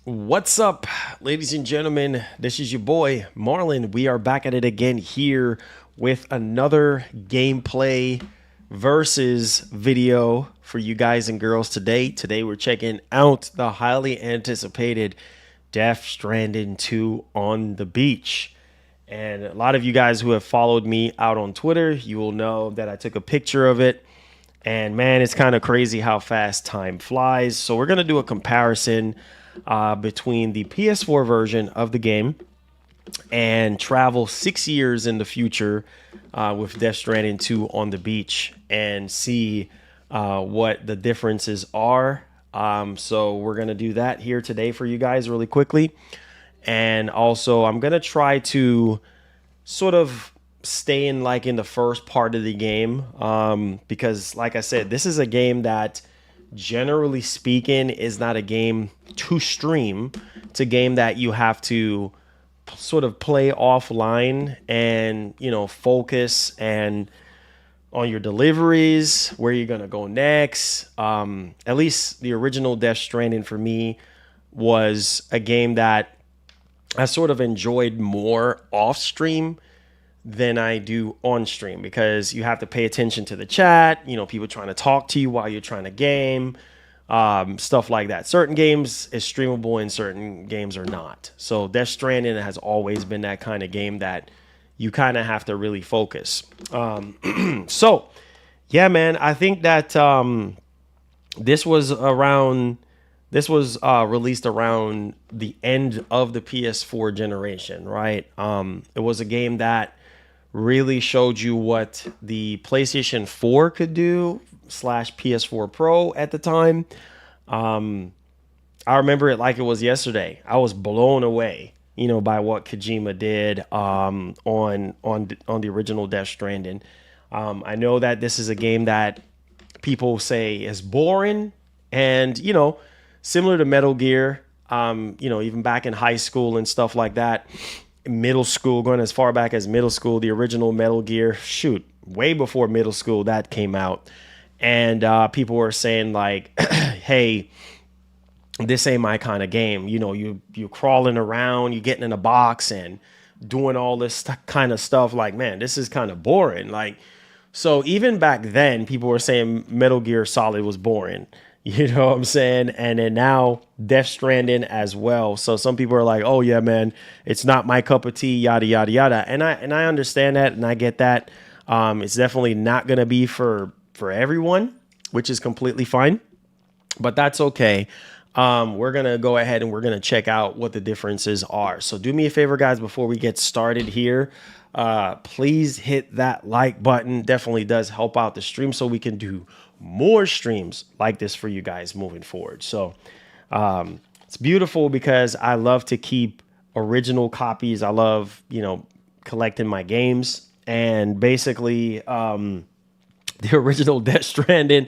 What's up, ladies and gentlemen? This is your boy Marlon. We are back at it again here with another gameplay versus video for you guys and girls today. Today we're checking out the highly anticipated Death Stranding 2 on the beach. And a lot of you guys who have followed me out on Twitter, you will know that I took a picture of it. And man, it's kind of crazy how fast time flies. So we're going to do a comparison between the PS4 version of the game and travel 6 years in the future with Death Stranding 2 on the beach and see what the differences are. So we're going to do that here today for you guys really quickly. And also I'm going to try to sort of stay in the first part of the game because like I said, this is a game that generally speaking is not a game to stream. It's a game that you have to sort of play offline and focus and on your deliveries, where you're gonna go next. At least the original Death Stranding for me was a game that I sort of enjoyed more off stream than I do on stream, because you have to pay attention to the chat, people trying to talk to you while you're trying to game, stuff like that. Certain games is streamable and certain games are not. So Death Stranding has always been that kind of game that you kind of have to really focus. So yeah, man, I think that this was released around the end of the PS4 generation, right? It was a game that really showed you what the PlayStation 4 could do / PS4 Pro at the time. I remember it like it was yesterday. I was blown away, by what Kojima did on the original Death Stranding. I know that this is a game that people say is boring, and similar to Metal Gear, even back in high school and stuff like that. Middle school, going as far back as middle school, the original Metal Gear, way before middle school that came out. And people were saying like, hey, this ain't my kind of game. You're crawling around, you're getting in a box and doing all this kind of stuff. Like, man, this is kind of boring. Like, so even back then, people were saying Metal Gear Solid was boring. You know what I'm saying? And then now Death Stranding as well. So some people are like, oh yeah, man, it's not my cup of tea, yada, yada, yada. And I understand that, and I get that. It's definitely not going to be for everyone, which is completely fine, but that's okay. We're going to go ahead and we're going to check out what the differences are. So do me a favor, guys, before we get started here, please hit that like button. Definitely does help out the stream so we can do more streams like this for you guys moving forward. So it's beautiful because I love to keep original copies. I love, collecting my games, and basically the original Death Stranding,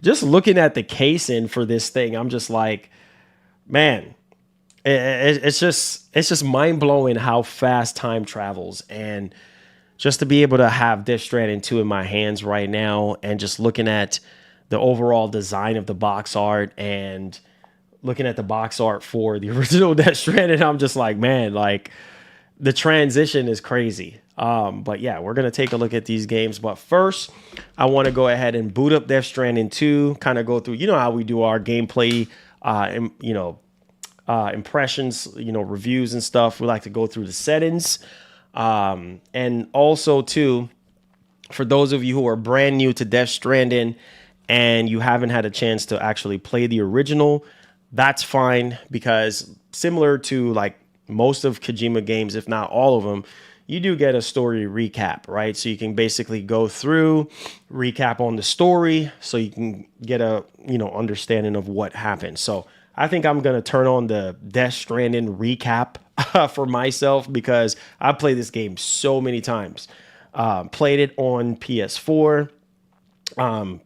just looking at the casing for this thing, I'm just like, man, it's just mind blowing how fast time travels. And just to be able to have Death Stranding 2 in my hands right now, and just looking at the overall design of the box art and looking at the box art for the original Death Stranding, I'm just like, man, like the transition is crazy. But yeah, we're going to take a look at these games. But first, I want to go ahead and boot up Death Stranding 2, kind of go through, how we do our gameplay, impressions, reviews and stuff. We like to go through the settings. And also too, for those of you who are brand new to Death Stranding and you haven't had a chance to actually play the original, that's fine, because similar to like most of Kojima games, if not all of them, you do get a story recap, right? So you can basically go through, recap on the story, so you can get a understanding of what happened. So I think I'm gonna turn on the Death Stranding recap for myself, because I played this game so many times. Played it on PS4,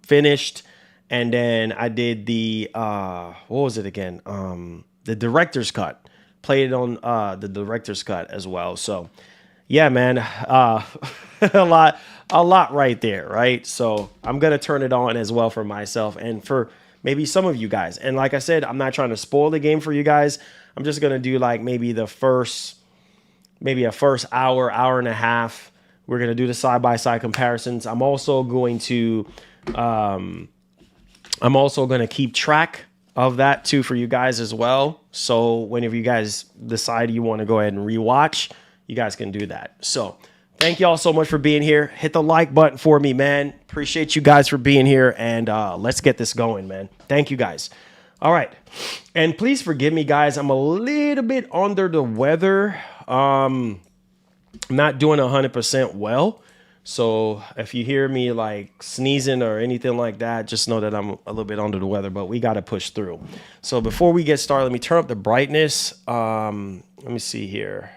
finished, and then I did the what was it again? The director's cut. Played it on the director's cut as well. So yeah, man, a lot right there, right? So I'm gonna turn it on as well for myself, and for maybe some of you guys. And like I said, I'm not trying to spoil the game for you guys. I'm just going to do like maybe a first hour, hour and a half. We're going to do the side-by-side comparisons. I'm also going to keep track of that too for you guys as well. So whenever you guys decide you want to go ahead and rewatch, you guys can do that. So thank you all so much for being here. Hit the like button for me, man. Appreciate you guys for being here. And let's get this going, man. Thank you guys. All right. And please forgive me, guys. I'm a little bit under the weather. I'm not doing 100% well. So if you hear me like sneezing or anything like that, just know that I'm a little bit under the weather, but we got to push through. So before we get started, let me turn up the brightness. Let me see here.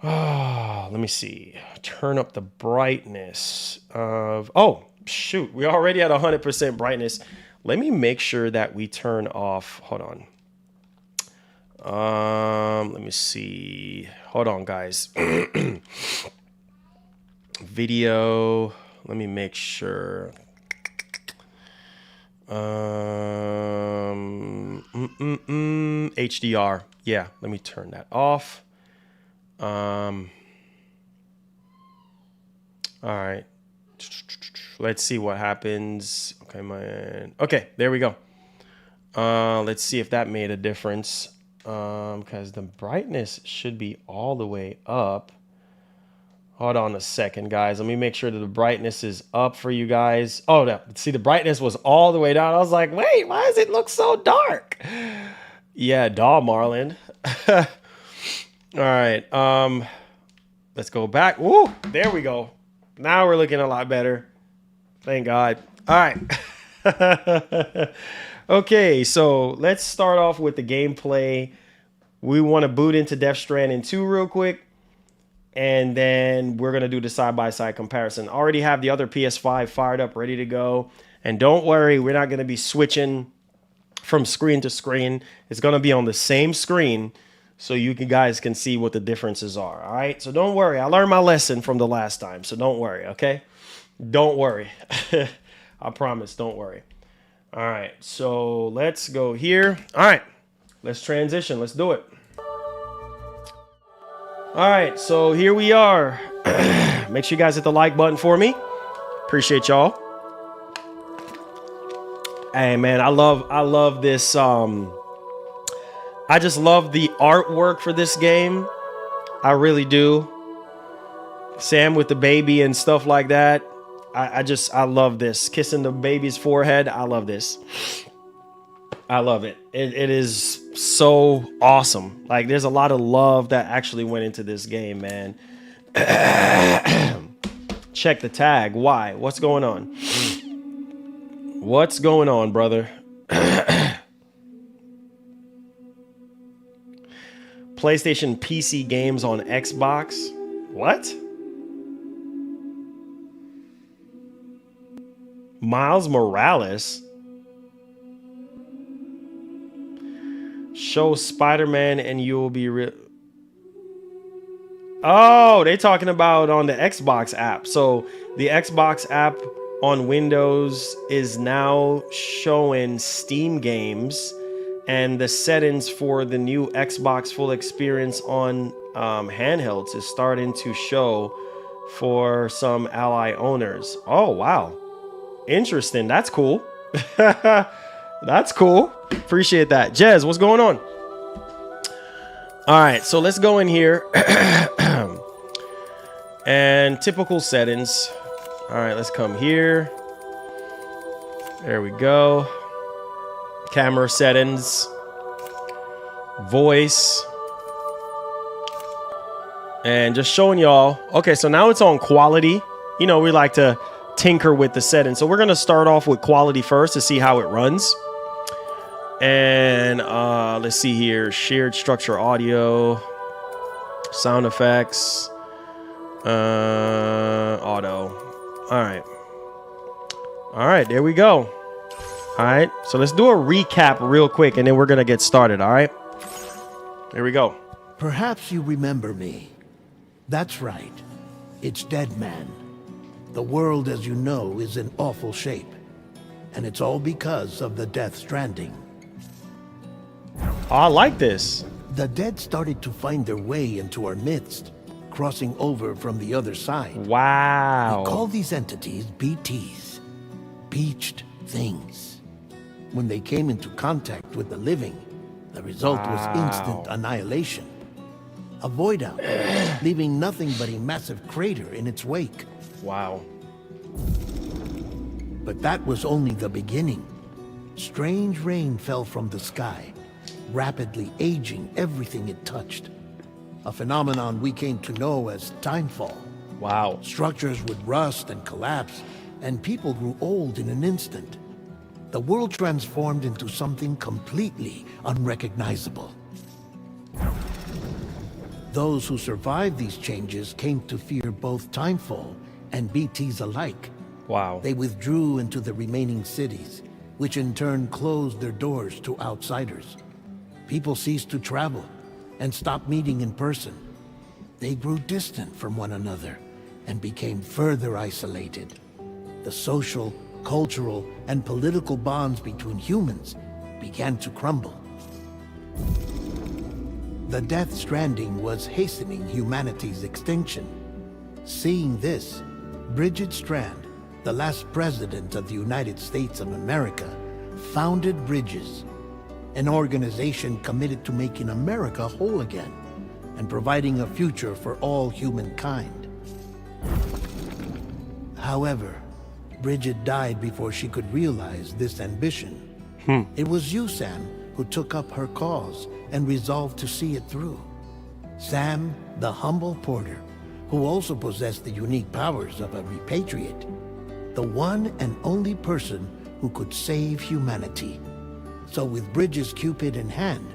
Let me see. Turn up the brightness of, oh, shoot. We're already at 100% brightness. Let me make sure that we turn off. Hold on. Let me see. Hold on, guys. Video. Let me make sure. HDR. Yeah, let me turn that off. All right. Let's see what happens. Okay, man. Okay, there we go. Let's see if that made a difference. Because the brightness should be all the way up. Hold on a second, guys. Let me make sure that the brightness is up for you guys. Oh, no. See, the brightness was all the way down. I was like, wait, why does it look so dark? Yeah, Marlin. All right. Let's go back. Woo, there we go. Now we're looking a lot better. Thank God. All right. Okay, so let's start off with the gameplay. We want to boot into Death Stranding 2 real quick. And then we're going to do the side-by-side comparison. Already have the other PS5 fired up, ready to go. And don't worry, we're not going to be switching from screen to screen. It's going to be on the same screen so you guys can see what the differences are. All right, so don't worry. I learned my lesson from the last time, so don't worry, okay? Don't worry. I promise, don't worry. All right, so let's go here. All right, let's transition. Let's do it. All right, so here we are. Make sure you guys hit the like button for me. Appreciate y'all. Hey, man, I love this. I just love the artwork for this game. I really do. Sam with the baby and stuff like that. I love this. Kissing the baby's forehead. I love this. I love it. It is so awesome. Like, there's a lot of love that actually went into this game, man. Check the tag. Why? What's going on? What's going on, brother? PlayStation PC games on Xbox. What? Miles Morales? Show Spider-Man and you will be real. Oh, they're talking about on the Xbox app. So the Xbox app on Windows is now showing Steam games, and the settings for the new Xbox Full Experience on handhelds is starting to show for some Ally owners. Oh, wow. Interesting. That's cool. That's cool. Appreciate that. Jez, what's going on? All right, so let's go in here. And typical settings. All right, let's come here. There we go. Camera settings. Voice. And just showing y'all. Okay, so now it's on quality. You know, we like to tinker with the settings. So we're going to start off with quality first to see how it runs. And let's see here. Shared structure audio. Sound effects. Auto. All right, there we go. All right, so let's do a recap real quick, and then we're going to get started, all right? Here we go. Perhaps you remember me. That's right. It's Dead Man. The world, as you know, is in awful shape. And it's all because of the Death Stranding. Oh, I like this. The dead started to find their way into our midst, crossing over from the other side. Wow. We call these entities BTs, beached things. When they came into contact with the living, the result was instant annihilation. A void out, leaving nothing but a massive crater in its wake. Wow. But that was only the beginning. Strange rain fell from the sky, rapidly aging everything it touched. A phenomenon we came to know as timefall. Wow. Structures would rust and collapse, and people grew old in an instant. The world transformed into something completely unrecognizable. Those who survived these changes came to fear both timefall and BTs alike. Wow. They withdrew into the remaining cities, which in turn closed their doors to outsiders. People ceased to travel and stopped meeting in person. They grew distant from one another and became further isolated. The social, cultural, and political bonds between humans began to crumble. The Death Stranding was hastening humanity's extinction. Seeing this, Bridget Strand, the last president of the United States of America, founded Bridges, an organization committed to making America whole again and providing a future for all humankind. However, Bridget died before she could realize this ambition. It was you, Sam, who took up her cause and resolved to see it through. Sam, the humble porter, who also possessed the unique powers of a repatriate. The one and only person who could save humanity. So with Bridges' Cupid in hand,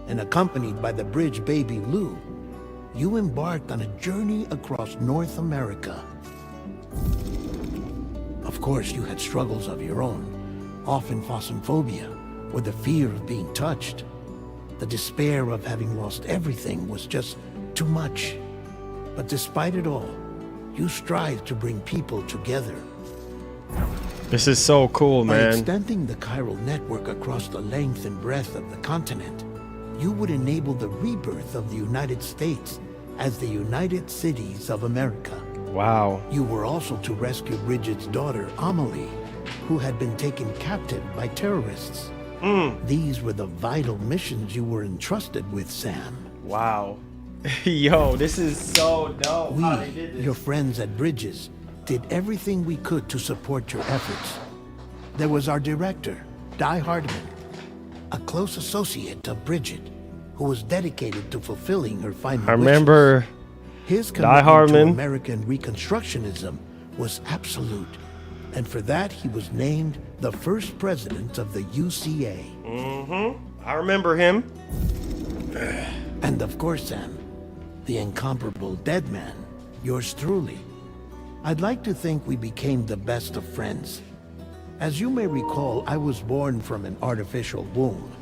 and accompanied by the bridge baby Lou, you embarked on a journey across North America. Of course, you had struggles of your own, often phasmophobia, or the fear of being touched. The despair of having lost everything was just too much. But despite it all, you strive to bring people together. This is so cool, By man. extending the chiral network across the length and breadth of the continent, you would enable the rebirth of the United States as the United Cities of America. Wow. You were also to rescue Bridget's daughter, Amelie, who had been taken captive by terrorists. These were the vital missions you were entrusted with, Sam. Wow. Yo, this is so dope how they did this. Your friends at Bridges, did everything we could to support your efforts. There was our director, Di Hardman, a close associate of Bridget, who was dedicated to fulfilling her final I remember wishes. His Di commitment to Hardman. American Reconstructionism was absolute, and for that he was named the first president of the UCA. I remember him. And of course, Sam, the incomparable dead man, yours truly. I'd like to think we became the best of friends. As you may recall, I was born from an artificial womb,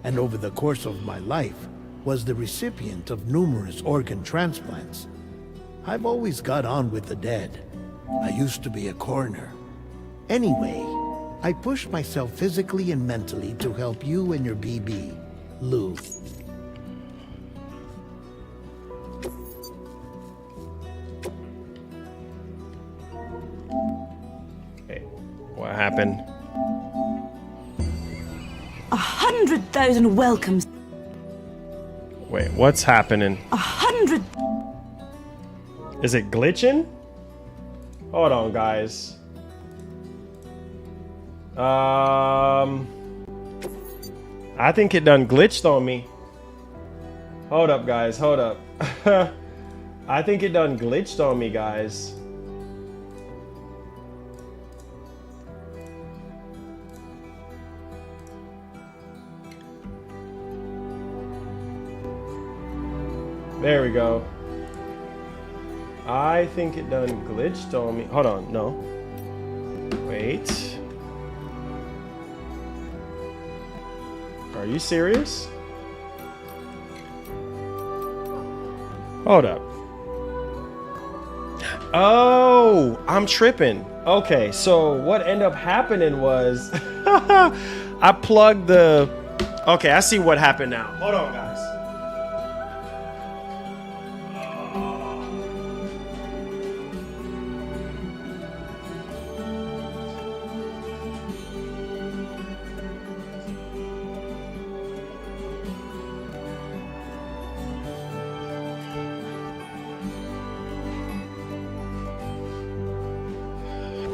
and over the course of my life, was the recipient of numerous organ transplants. I've always got on with the dead. I used to be a coroner. Anyway, I pushed myself physically and mentally to help you and your BB, Lou. Hey, what happened? 100,000 welcomes. Wait, what's happening? 100. Is it glitching? Hold on, guys. I think it done glitched on me. Hold up, guys. Hold up. I think it done glitched on me, guys. There we go. I think it done glitched on me. Hold on, no. Wait. Are you serious? Hold up. Oh, I'm tripping. Okay, so what ended up happening was I plugged the... Okay, I see what happened now. Hold on, guys.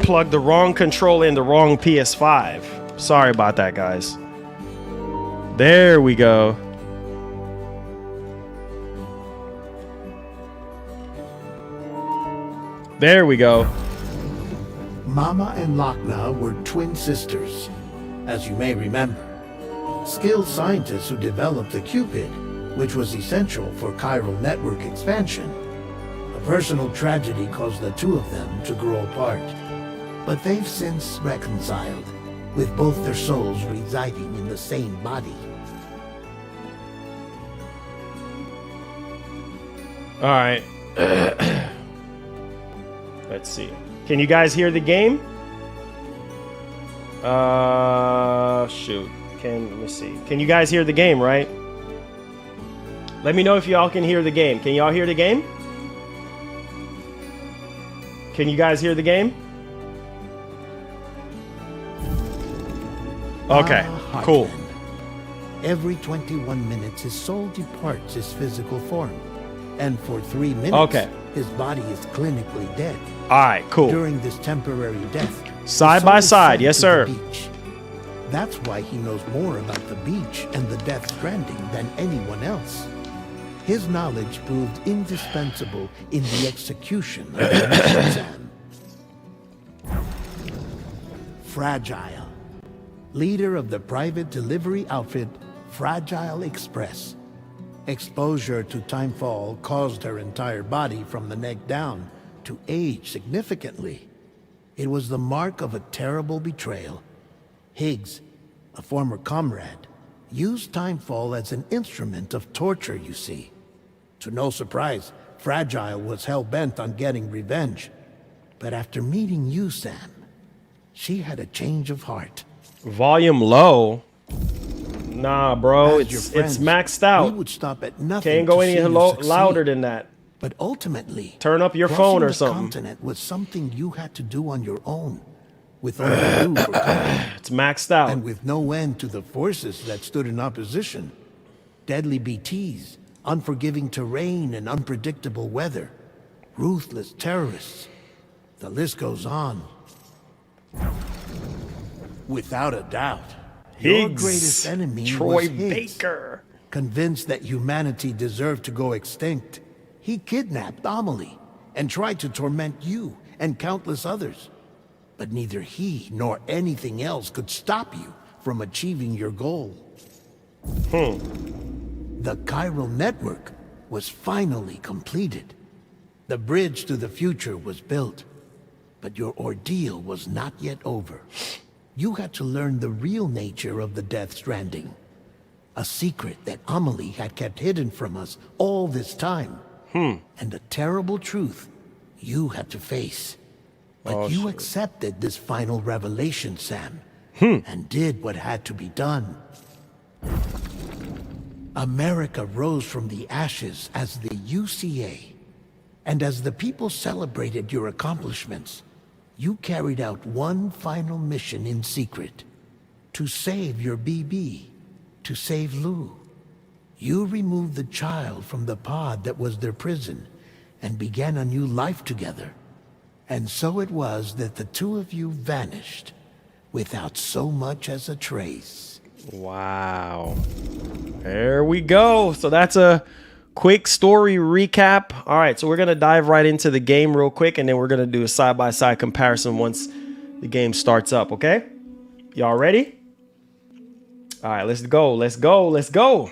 Plugged the wrong controller in the wrong PS5. Sorry about that, guys. There we go. There we go. Mama and Lakna were twin sisters, as you may remember. Skilled scientists who developed the Cupid, which was essential for chiral network expansion. A personal tragedy caused the two of them to grow apart. But they've since reconciled, with both their souls residing in the same body. All right. Let's see. Can you guys hear the game? Shoot. Let me see. Can you guys hear the game, right? Let me know if y'all can hear the game. Can y'all hear the game? Can you guys hear the game? Okay, cool. Every 21 minutes, his soul departs his physical form. And for 3 minutes, his body is clinically dead. All right, cool. During this temporary death, side by side, yes, sir. That's why he knows more about the beach and the Death Stranding than anyone else. His knowledge proved indispensable in the execution of the mission, Sam. Fragile, leader of the private delivery outfit Fragile Express. Exposure to timefall caused her entire body from the neck down to age significantly. It was the mark of a terrible betrayal. Higgs, a former comrade, used timefall as an instrument of torture, you see. To no surprise, Fragile was hell-bent on getting revenge. But after meeting you, Sam, she had a change of heart. Volume low? Nah, bro, it's maxed out. We would stop at nothing. Can't go any louder than that. But ultimately, turn up your phone or something. The continent was something you had to do on your own, with only you for company. It's maxed out. And with no end to the forces that stood in opposition. Deadly BTs, unforgiving terrain and unpredictable weather, ruthless terrorists. The list goes on. Without a doubt, your greatest enemy Troy was Higgs. Baker. Convinced that humanity deserved to go extinct, he kidnapped Amelie and tried to torment you and countless others. But neither he nor anything else could stop you from achieving your goal. The chiral network was finally completed. The bridge to the future was built. But your ordeal was not yet over. You had to learn the real nature of the Death Stranding. A secret that Amelie had kept hidden from us all this time. And a terrible truth you had to face. But you accepted this final revelation, Sam. And did what had to be done. America rose from the ashes as the UCA. And as the people celebrated your accomplishments, you carried out one final mission in secret. To save your BB. To save Lou. You removed the child from the pod that was their prison and began a new life together. And so it was that the two of you vanished without so much as a trace. Wow. There we go. So that's a quick story recap. All right, so we're going to dive right into the game real quick, and then we're going to do a side-by-side comparison once the game starts up, okay? Y'all ready? All right, let's go. Let's go. Let's go.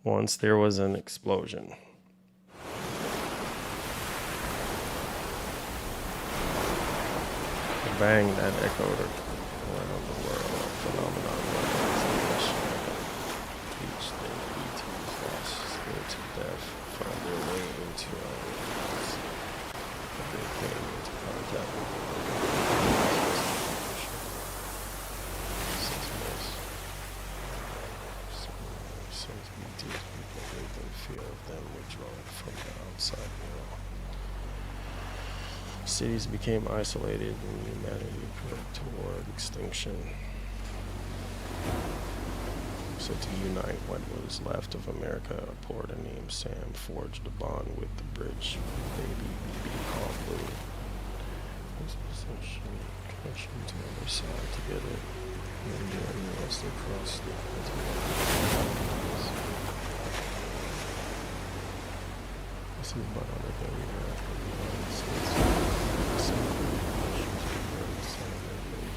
once there was an explosion. The bang that echoed around the world, a phenomenon each day ETs lost to death found their way into our lives. They came into contact with the since ETs people lived in fear of them withdrawing from the outside world. Cities became isolated and humanity put toward extinction. So to unite what was left of America, a porter named Sam forged a bond with the bridge baby BB called Blue. This essentially connection to the other side together and then lost across the this is but other than we have for the United States.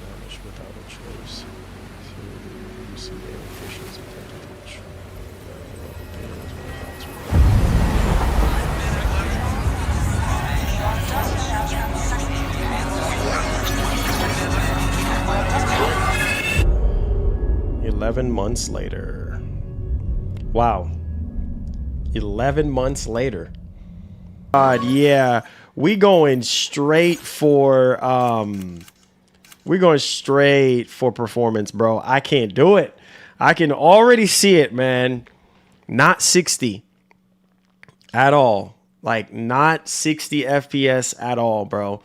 Vanish without a trace. You see the officials attempted to retrieve the 11 months later. Wow. 11 months later. God, yeah. We're going straight for performance, bro. I can't do it. I can already see it, man. Not 60 at all. Like not 60 FPS at all, bro.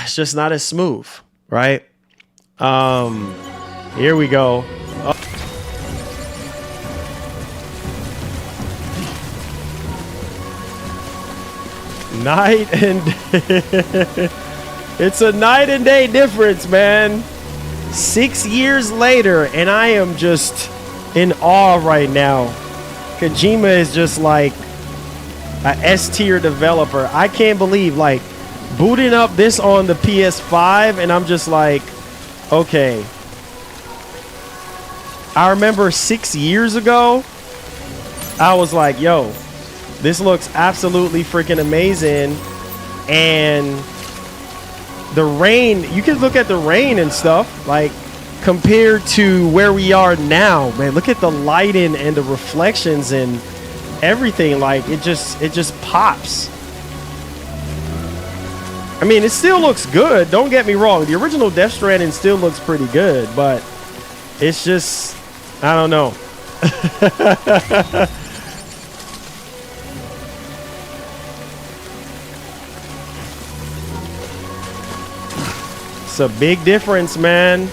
It's just not as smooth, right? Here we go. Night and it's a night and day difference, man. 6 years later, and I am just in awe right now. Kojima is just like a S-tier developer. I can't believe, like, booting up this on the PS5, and I'm just like, okay. I remember 6 years ago, I was like, yo, this looks absolutely freaking amazing. And the rain, you can look at the rain and stuff, like compared to where we are now, man. Look at the lighting and the reflections and everything. Like it just pops. I mean, it still looks good. Don't get me wrong. The original Death Stranding still looks pretty good, but it's just, I don't know. It's a big difference, man.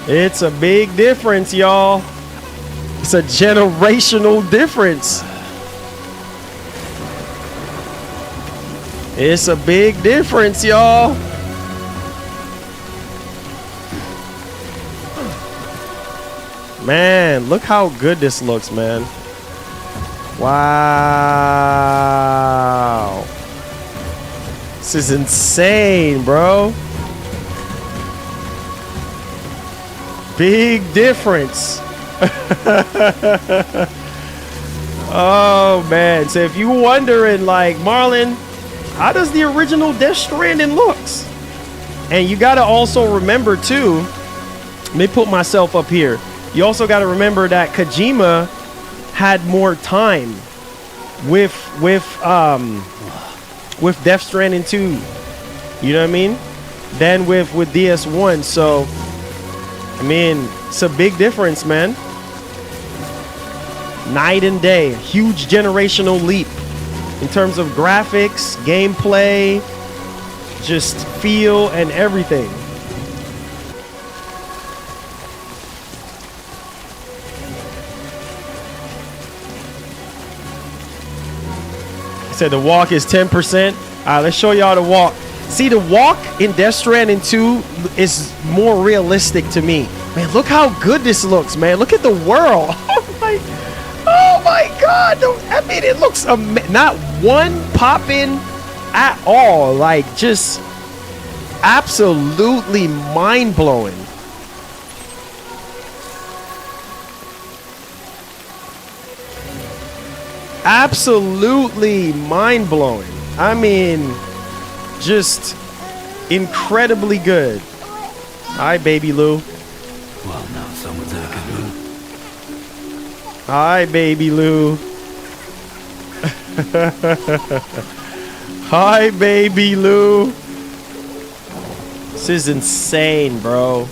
It's a big difference, y'all. It's a generational difference. It's a big difference, y'all. Man, look how good this looks, man. Wow. This is insane, bro. Big difference. Oh man, so if you're wondering, like, Marlon, how does the original Death Stranding looks? And you gotta also remember too, let me put myself up here. You also gotta remember that Kojima had more time with Death Stranding 2, you know what I mean, than with DS1. So I mean, it's a big difference, man. Night and day. Huge generational leap in terms of graphics, gameplay, just feel and everything. I said the walk is 10%. All right, let's show y'all the walk. See, the walk in Death Stranding 2 is more realistic to me. Man, look how good this looks, man. Look at the world. Oh my God. I mean, it looks not one pop-in at all. Like, just absolutely mind-blowing. absolutely mind-blowing. I mean, just incredibly good. Hi, baby Lou. Well, now someone's in a canoe. Hi, baby Lou. Hi, baby Lou. This is insane, bro.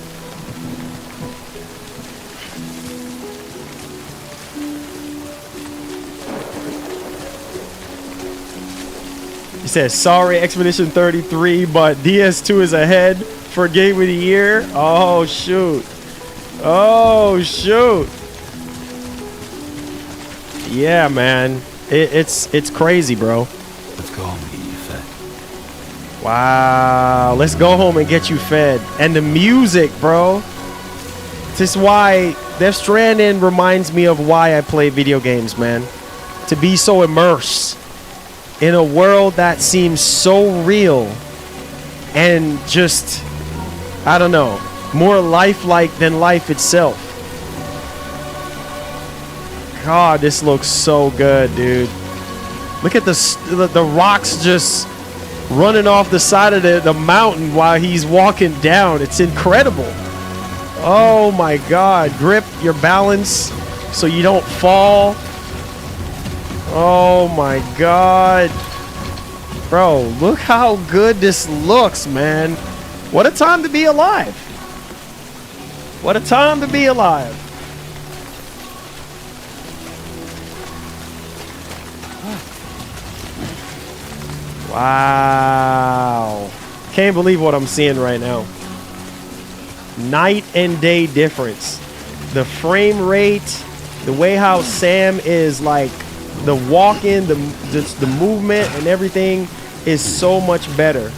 He says, sorry, Expedition 33, but DS2 is ahead for Game of the Year. Oh, shoot. Oh, shoot. Yeah, man. It's crazy, bro. Let's go home and get you fed. Wow. Let's go home and get you fed. And the music, bro. This is why Death Stranding reminds me of why I play video games, man. To be so immersed in a world that seems so real and just, I don't know, more lifelike than life itself. God, this looks so good, dude. Look at the rocks just running off the side of the mountain while he's walking down. It's incredible. Oh my God. Grip your balance so you don't fall. Oh my God. Bro, look how good this looks, man. What a time to be alive. What a time to be alive. Wow. Can't believe what I'm seeing right now. Night and day difference. The frame rate, the way how Sam is like, the walking, the movement and everything is so much better.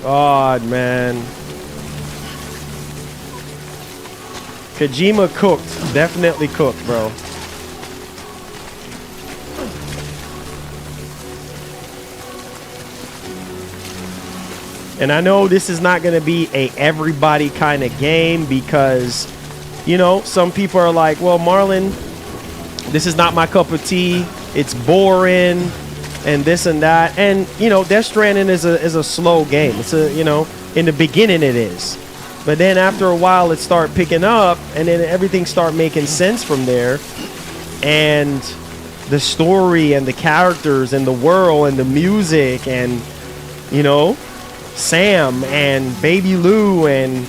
God, man. Kojima cooked. Definitely cooked, bro. And I know this is not going to be a everybody kind of game because, you know, some people are like, well, Marlon, this is not my cup of tea. It's boring and this and that. And, you know, Death Stranding is a slow game. It's a, you know, in the beginning it is. But then after a while it start picking up and then everything start making sense from there. And the story and the characters and the world and the music and, you know, Sam and Baby Lou and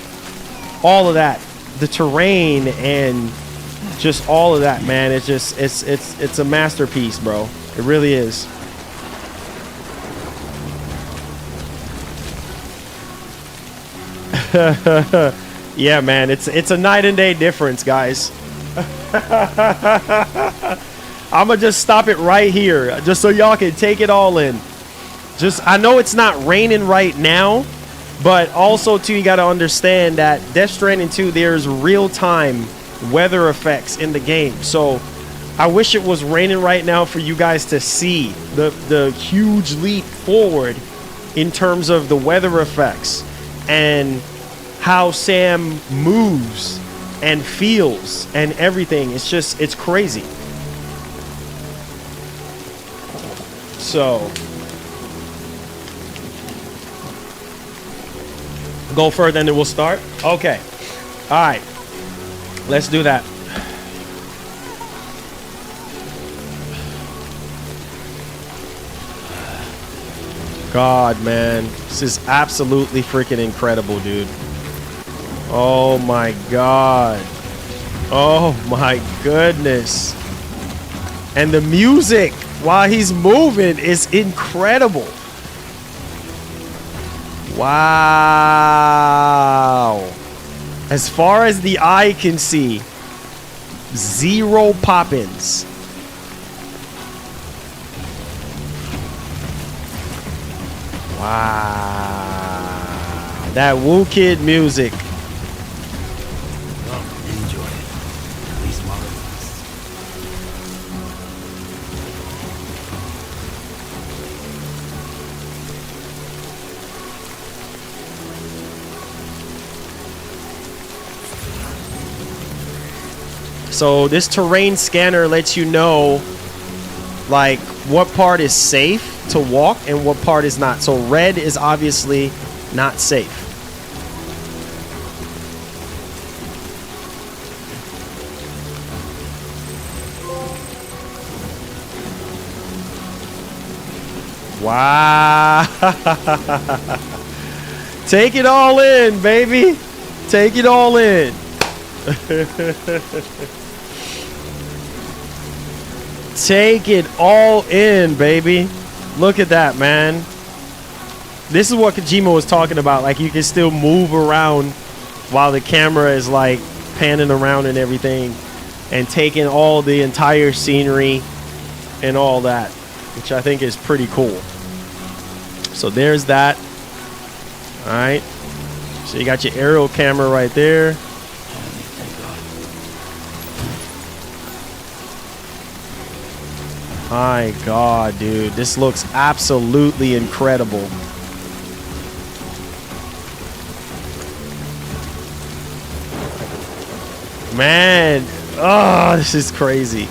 all of that, the terrain and just all of that, man. It's just it's a masterpiece, bro. It really is. Yeah, man. It's a night and day difference, guys. I'ma just stop it right here, just so y'all can take it all in. I know it's not raining right now, but also too, you got to understand that Death Stranding 2, there's real-time weather effects in the game. So I wish it was raining right now for you guys to see the huge leap forward in terms of the weather effects and how Sam moves and feels and everything. It's crazy. So go further and then we'll start. Okay. All right. Let's do that. God, man. This is absolutely freaking incredible, dude. Oh my God. Oh my goodness. And the music while he's moving is incredible. Wow. As far as the eye can see, zero pop-ins. Wow. That Woo Kid music. Well, enjoy it. At least while it lasts. So this terrain scanner lets you know like what part is safe to walk and what part is not. So red is obviously not safe. Wow. Take it all in, baby. Take it all in. Take it all in, baby. Look at that, man. This is what Kojima was talking about. Like, you can still move around while the camera is like panning around and everything, and taking all the entire scenery and all that, which I think is pretty cool. So there's that. All right. So you got your aerial camera right there. My God, dude, this looks absolutely incredible. Man, oh, this is crazy.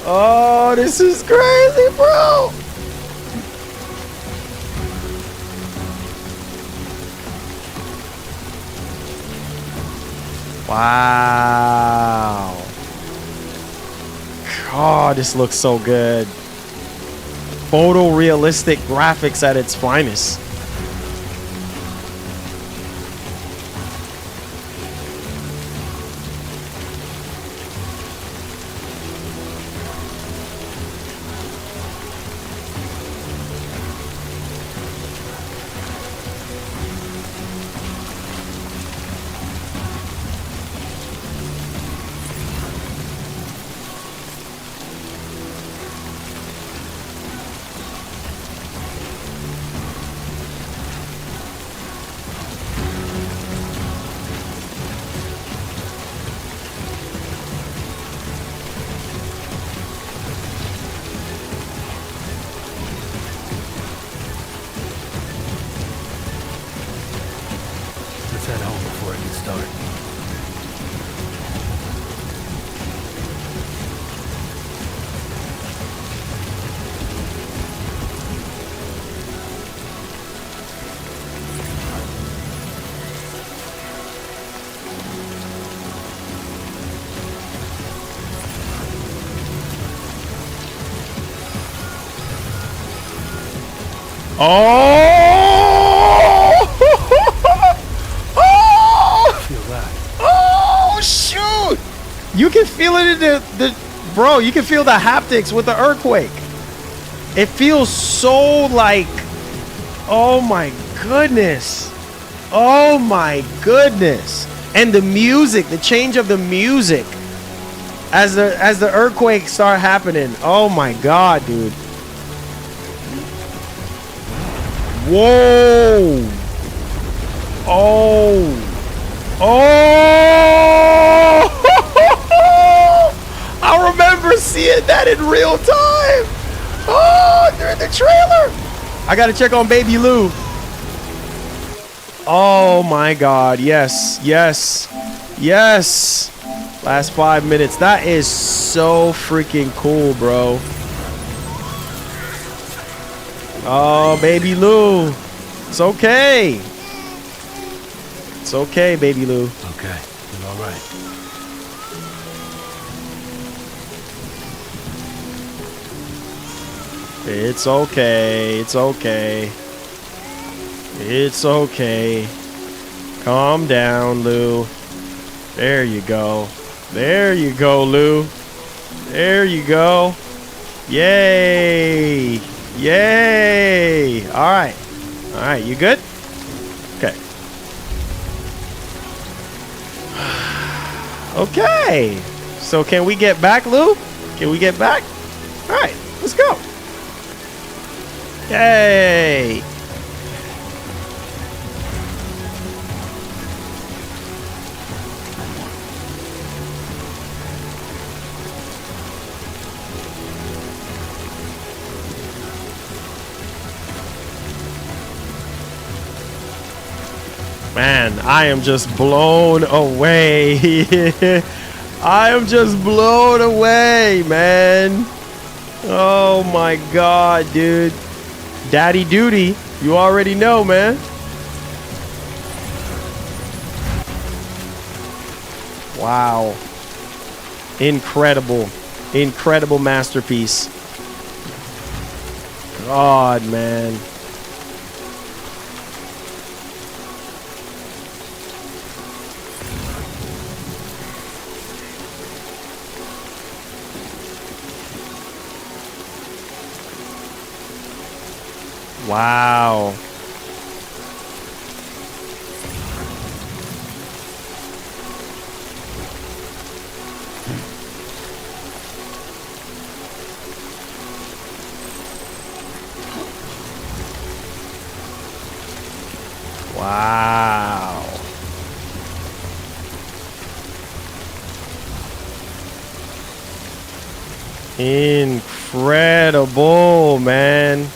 Oh, this is crazy, bro. Wow. Oh, this looks so good. Photorealistic graphics at its finest. Let's head home before it gets dark. Oh! Feel that? Oh, shoot! You can feel it in the bro, you can feel the haptics with the earthquake. It feels so like, oh my goodness. Oh my goodness. And the music, the change of the music as the earthquakes start happening. Oh my God, dude. Whoa. Oh. Oh. I remember seeing that in real time. Oh, during the trailer. I gotta check on Baby Lou. Oh my God. Yes. Yes. Yes. Last 5 minutes. That is so freaking cool, bro. Oh, Baby Lou. It's okay. It's okay, Baby Lou. Okay, you're all right. It's okay. It's okay. It's okay. Calm down, Lou. There you go. There you go, Lou. There you go. Yay. Yay. All right. All right. You good? Okay. Okay. So can we get back, Lou? Can we get back? All right. Let's go. Yay. Man, I am just blown away. I am just blown away, man. Oh my god, dude. Daddy duty. You already know, man. Wow. Incredible. Incredible masterpiece. God, man. Wow. Wow. Incredible, man.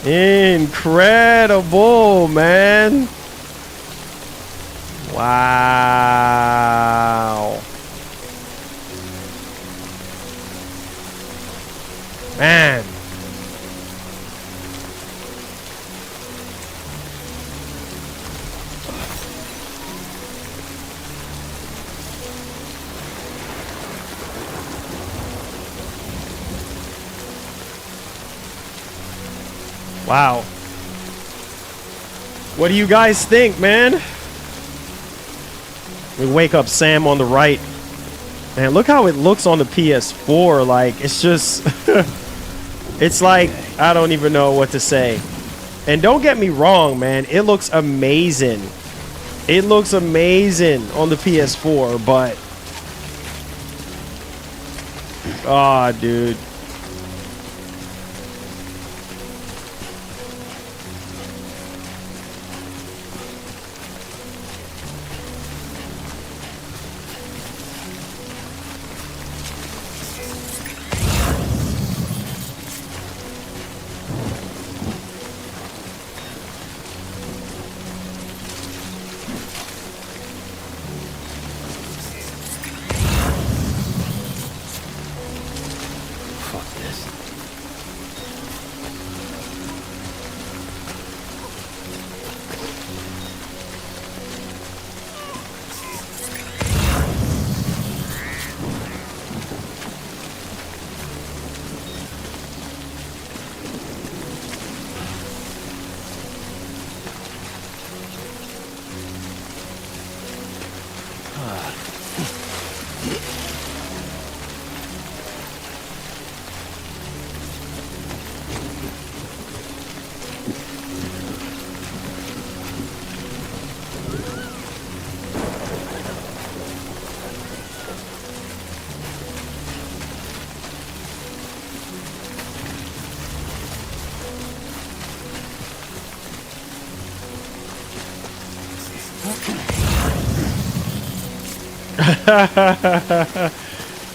Incredible, man. Wow. Man. Wow. What do you guys think, man? We wake up Sam on the right. Man, look how it looks on the PS4. Like, it's just... it's like, I don't even know what to say. And don't get me wrong, man. It looks amazing. It looks amazing on the PS4, but... oh, dude.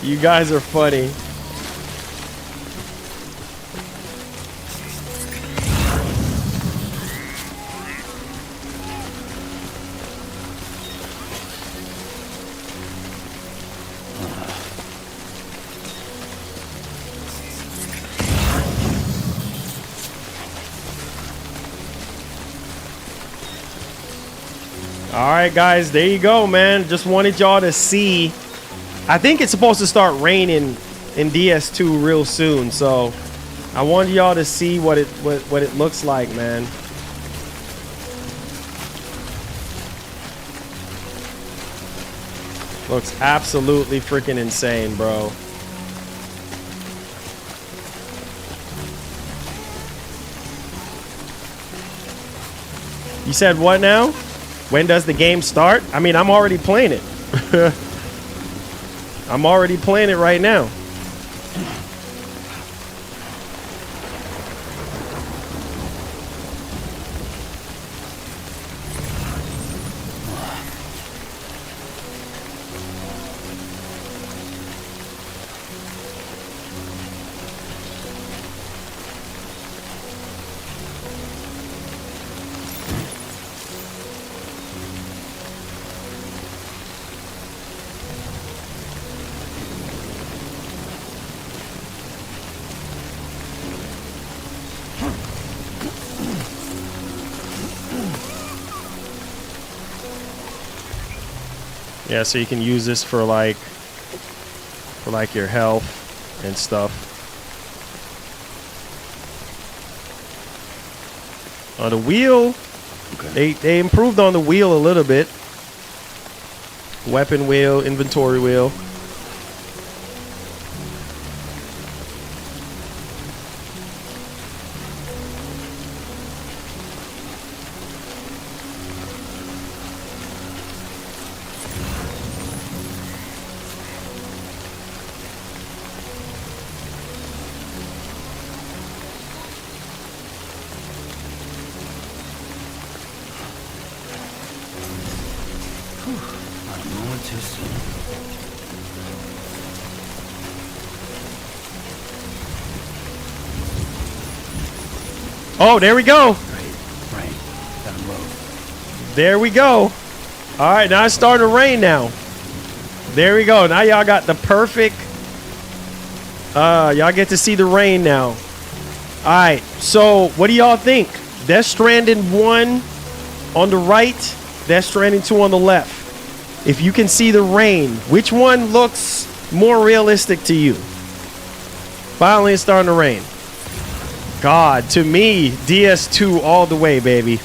You guys are funny. All right, guys, there you go, man. Just wanted y'all to see. I think it's supposed to start raining in DS2 real soon, so I wanted y'all to see what it looks like, man. Looks absolutely freaking insane, bro. You said what now? When does the game start? I mean, I'm already playing it. I'm already playing it right now. Yeah, so you can use this for like your health and stuff. On the wheel, they improved on the wheel a little bit. Weapon wheel, inventory wheel. Not a moment too soon. Oh, there we go. Right. Gotta move. There we go. All right, now it's starting to rain now. There we go. Now y'all got the perfect. Y'all get to see the rain now. All right. So what do y'all think? Death Stranding 1 on the right. Death Stranding 2 on the left. If you can see the rain, which one looks more realistic to you? Finally, it's starting to rain. God, to me, DS2 all the way, baby.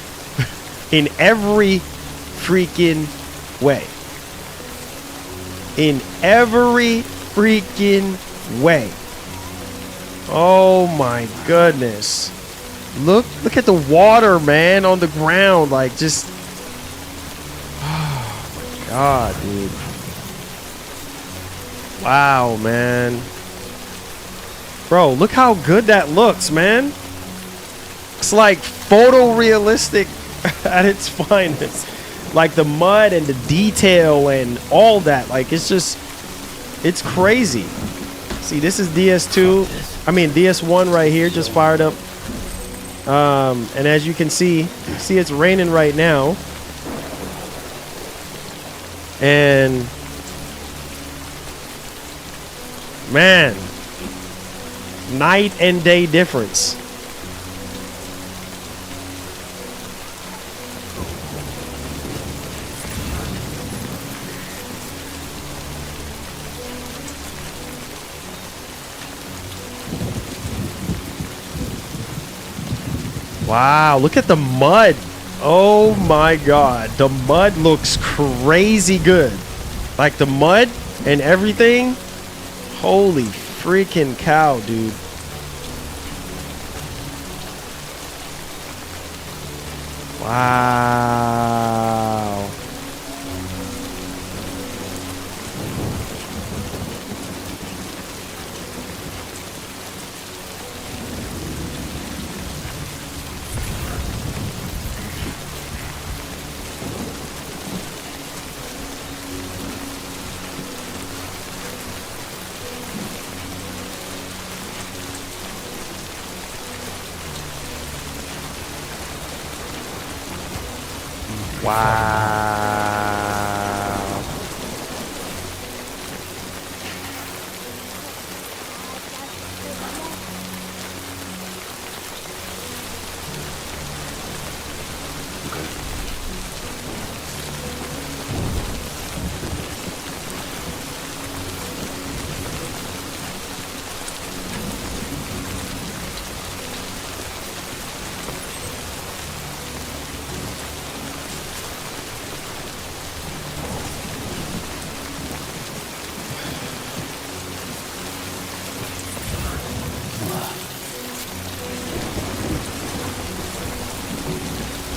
In every freaking way. In every freaking way. Oh my goodness. Look at the water, man, on the ground. Like, just... Oh my God, dude. Wow, man. Bro, look how good that looks, man. It's like photorealistic at its finest. Like the mud and the detail and all that. Like, it's just... It's crazy. See, this is DS2. I mean, DS1 right here just fired up. And as you can see it's raining right now. And man, night and day difference. Wow, look at the mud. Oh my God. The mud looks crazy good. Like the mud and everything. Holy freaking cow, dude. Wow. Wow.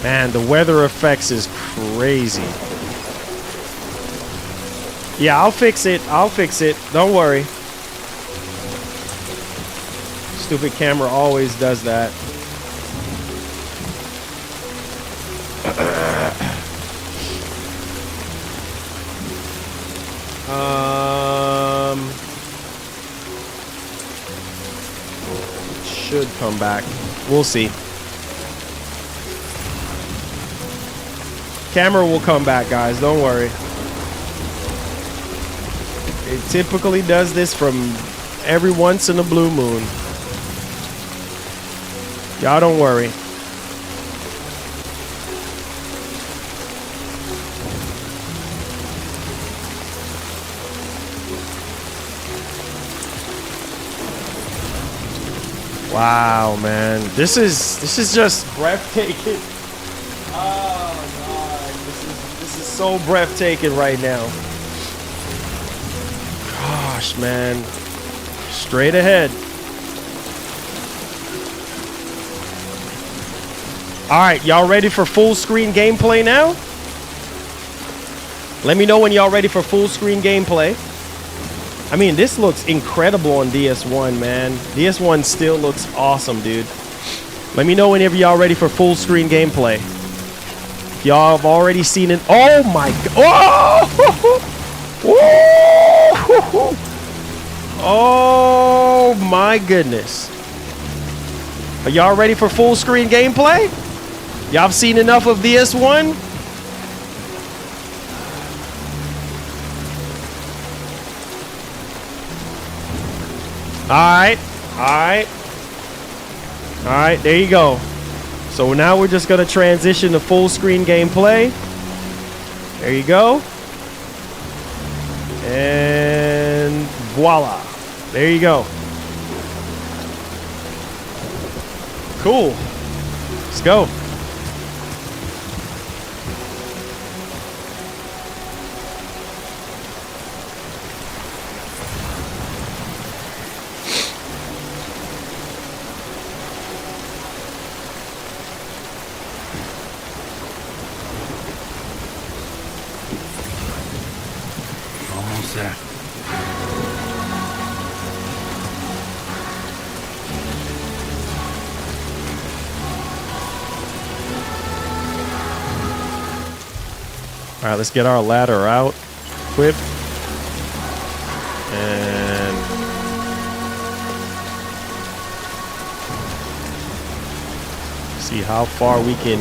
Man, the weather effects is crazy. Yeah, I'll fix it. I'll fix it. Don't worry. Stupid camera always does that. Should come back. We'll see. Camera will come back, guys. Don't worry. It typically does this from every once in a blue moon. Y'all don't worry. Wow, man. This is just breathtaking. Oh god. This is so breathtaking right now. Gosh, man. Straight ahead. All right, y'all ready for full screen gameplay now? Let me know when y'all ready for full screen gameplay. I mean, this looks incredible on DS1, man. DS1 still looks awesome, dude. Let me know whenever y'all ready for full screen gameplay. If y'all have already seen it. Oh my god. Oh! Oh my goodness. Are y'all ready for full screen gameplay? Y'all have seen enough of DS1? Alright, there you go. So now we're just gonna transition to full screen gameplay. There you go. And voila. There you go. Cool. Let's go. Almost there. All right, let's get our ladder out. Equip. And see how far we can.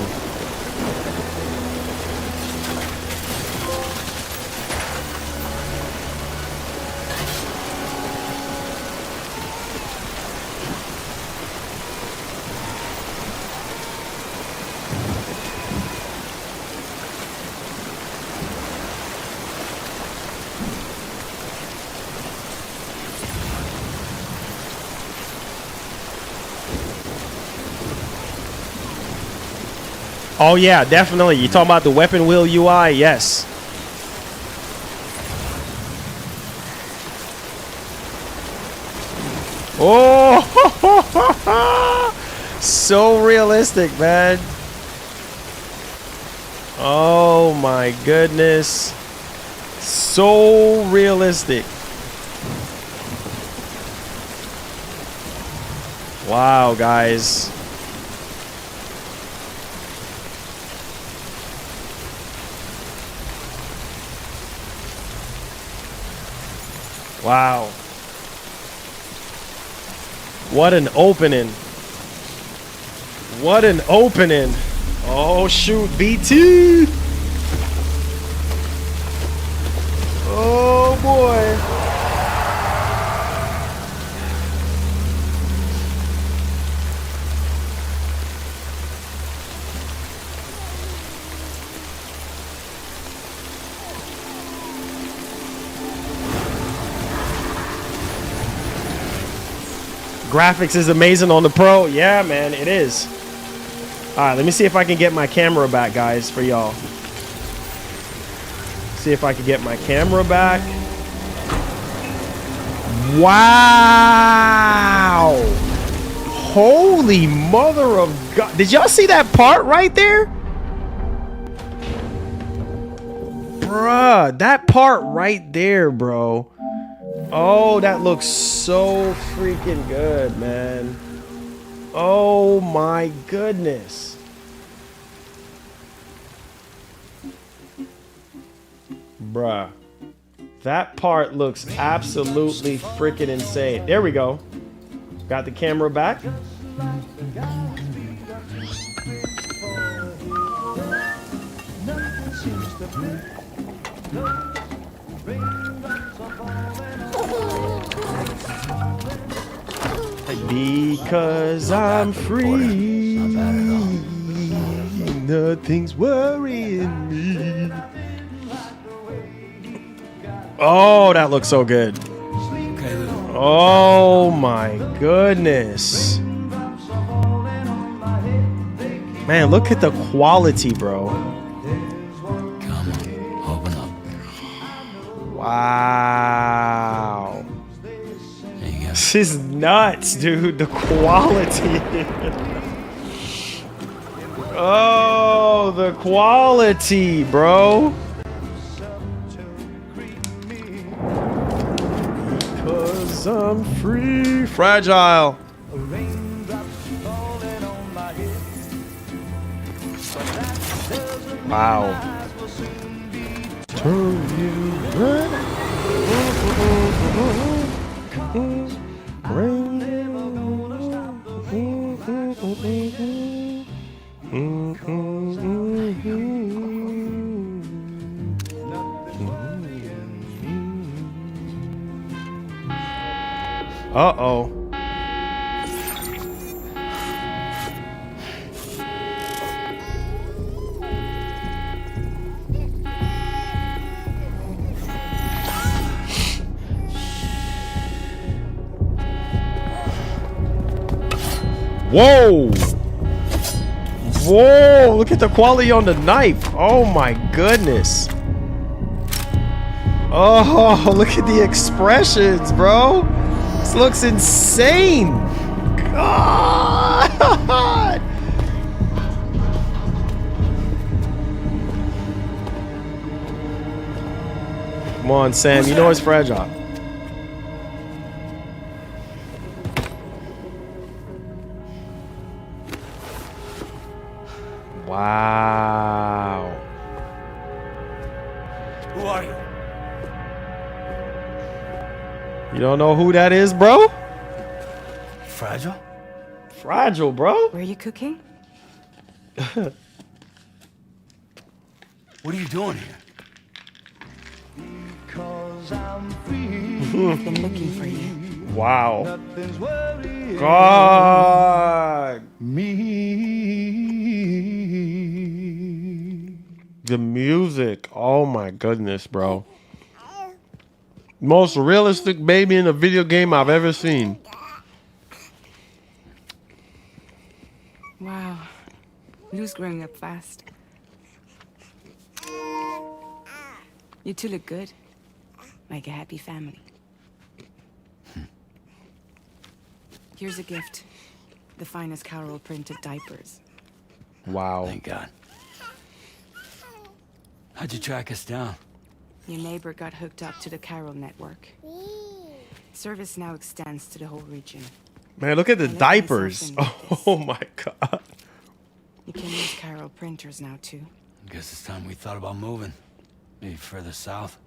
Oh yeah, definitely. You talking about the weapon wheel UI? Yes. Oh, so realistic, man. Oh my goodness. So realistic. Wow, guys. Wow. What an opening. What an opening. Oh, shoot. BT. Oh, boy. Graphics is amazing on the Pro. Yeah, man, it is. All right, let me see if I can get my camera back, guys, for y'all. See if I can get my camera back. Wow. Holy mother of God. Did y'all see that part right there? Bruh, that part right there, bro. Oh, that looks so freaking good, man. Oh my goodness. Bruh. That part looks absolutely freaking insane. There we go. Got the camera back. Because I'm free, nothing's worrying me. Oh, that looks so good. Oh my goodness. Man, look at the quality, bro. Come on, open up. Wow. There you go. This is nuts, dude. The quality. Oh, the quality, bro. Because I'm free. Fragile. Wow. Turn you back. Uh-oh. Whoa! Whoa! Look at the quality on the knife. Oh my goodness. Oh, look at the expressions, bro. This looks insane. God. Come on, Sam. You know it's fragile. Wow. Who are you? You don't know who that is, bro? Fragile? Fragile, bro. Were you cooking? What are you doing here? I've been looking for you. Wow. God. The music. Oh my goodness, bro. Most realistic baby in a video game I've ever seen. Wow. Lou's growing up fast. You two look good. Like a happy family. Here's a gift. The finest Carol printed diapers. Wow. Thank God. How'd you track us down? Your neighbor got hooked up to the Carol network. Service now extends to the whole region. Man, look at the I let diapers. myself in with Oh my God. You can use Carol printers now too. Guess it's time we thought about moving. Maybe further south.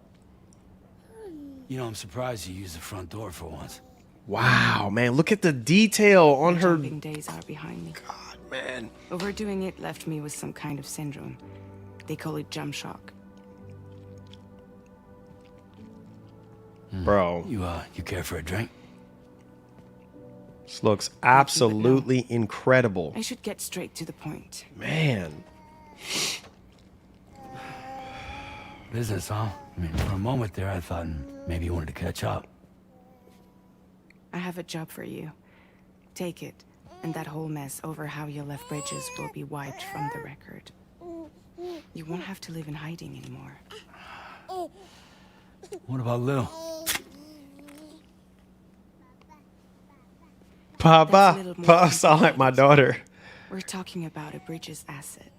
You know, I'm surprised you used the front door for once. Wow, man. Look at the detail on her. Jumping days are behind me. God, man. Overdoing it left me with some kind of syndrome. They call it jump shock. Bro, You care for a drink? this looks absolutely incredible. I should get straight to the point. Man. Business, huh? I mean, for a moment there, I thought maybe you wanted to catch up. I have a job for you. Take it, and that whole mess over how you left bridges will be wiped from the record. You won't have to live in hiding anymore. What about Lou? Papa. Papa sound like my daughter. We're talking about a bridges asset.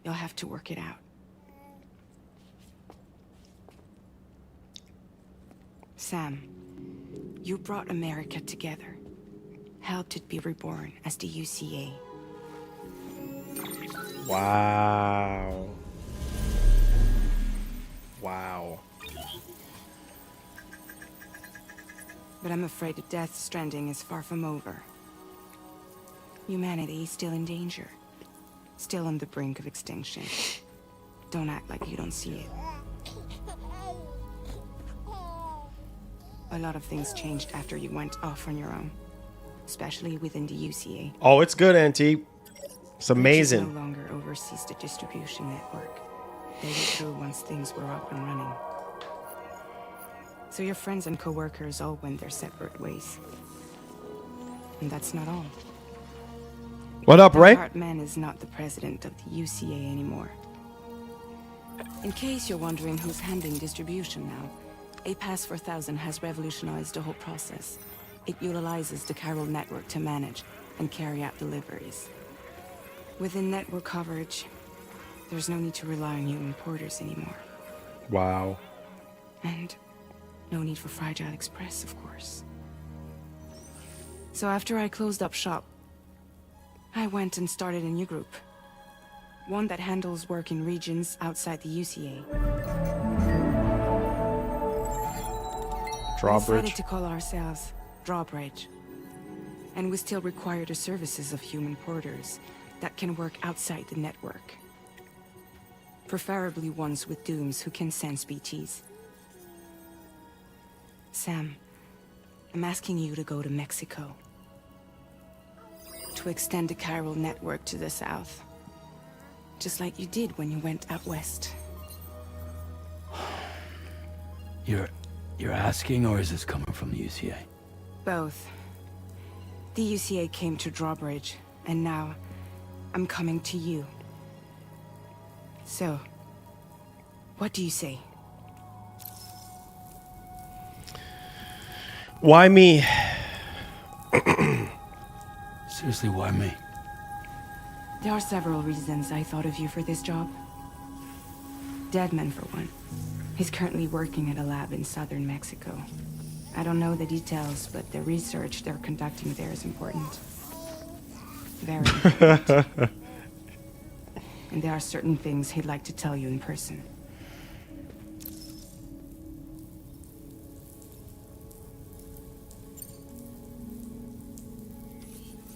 You'll have to work it out. Sam, you brought America together. Helped it be reborn as the UCA. Wow. Wow. But I'm afraid that Death Stranding is far from over. Humanity is still in danger. Still on the brink of extinction. Don't act like you don't see it. A lot of things changed after you went off on your own. Especially within the UCA. Oh, it's good, Auntie. It's Bridges amazing. no longer oversees the distribution network. They were through once things were up and running. So your friends and co-workers all went their separate ways. And that's not all. What up, Ray? Hartman is not the president of the UCA anymore. In case you're wondering who's handling distribution now, A Pass 4000 has revolutionized the whole process. It utilizes the chiral network to manage and carry out deliveries. Within network coverage, there's no need to rely on human porters anymore. Wow. And no need for Fragile Express, of course. So after I closed up shop, I went and started a new group. One that handles work in regions outside the UCA. We Drawbridge. decided to call ourselves Drawbridge. And we still require the services of human porters that can work outside the network. Preferably ones with dooms who can sense BTs. Sam, I'm asking you to go to Mexico. To extend the chiral network to the south. Just like you did when you went out west. You're asking, or is this coming from the UCA? Both. The UCA came to Drawbridge, and now I'm coming to you. So, what do you say? Why me? Seriously, why me? There are several reasons I thought of you for this job. Deadman, for one. He's currently working at a lab in southern Mexico. I don't know the details, but the research they're conducting there is important. Very important. And there are certain things he'd like to tell you in person.